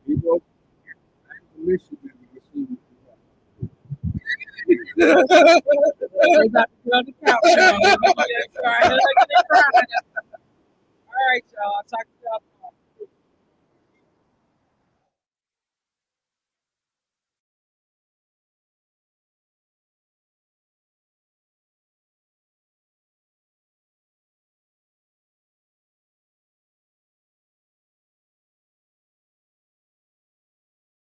You know, I ain't gonna miss you, man. We're about to get on the couch, y'all. All right, y'all. I'll talk to y'all.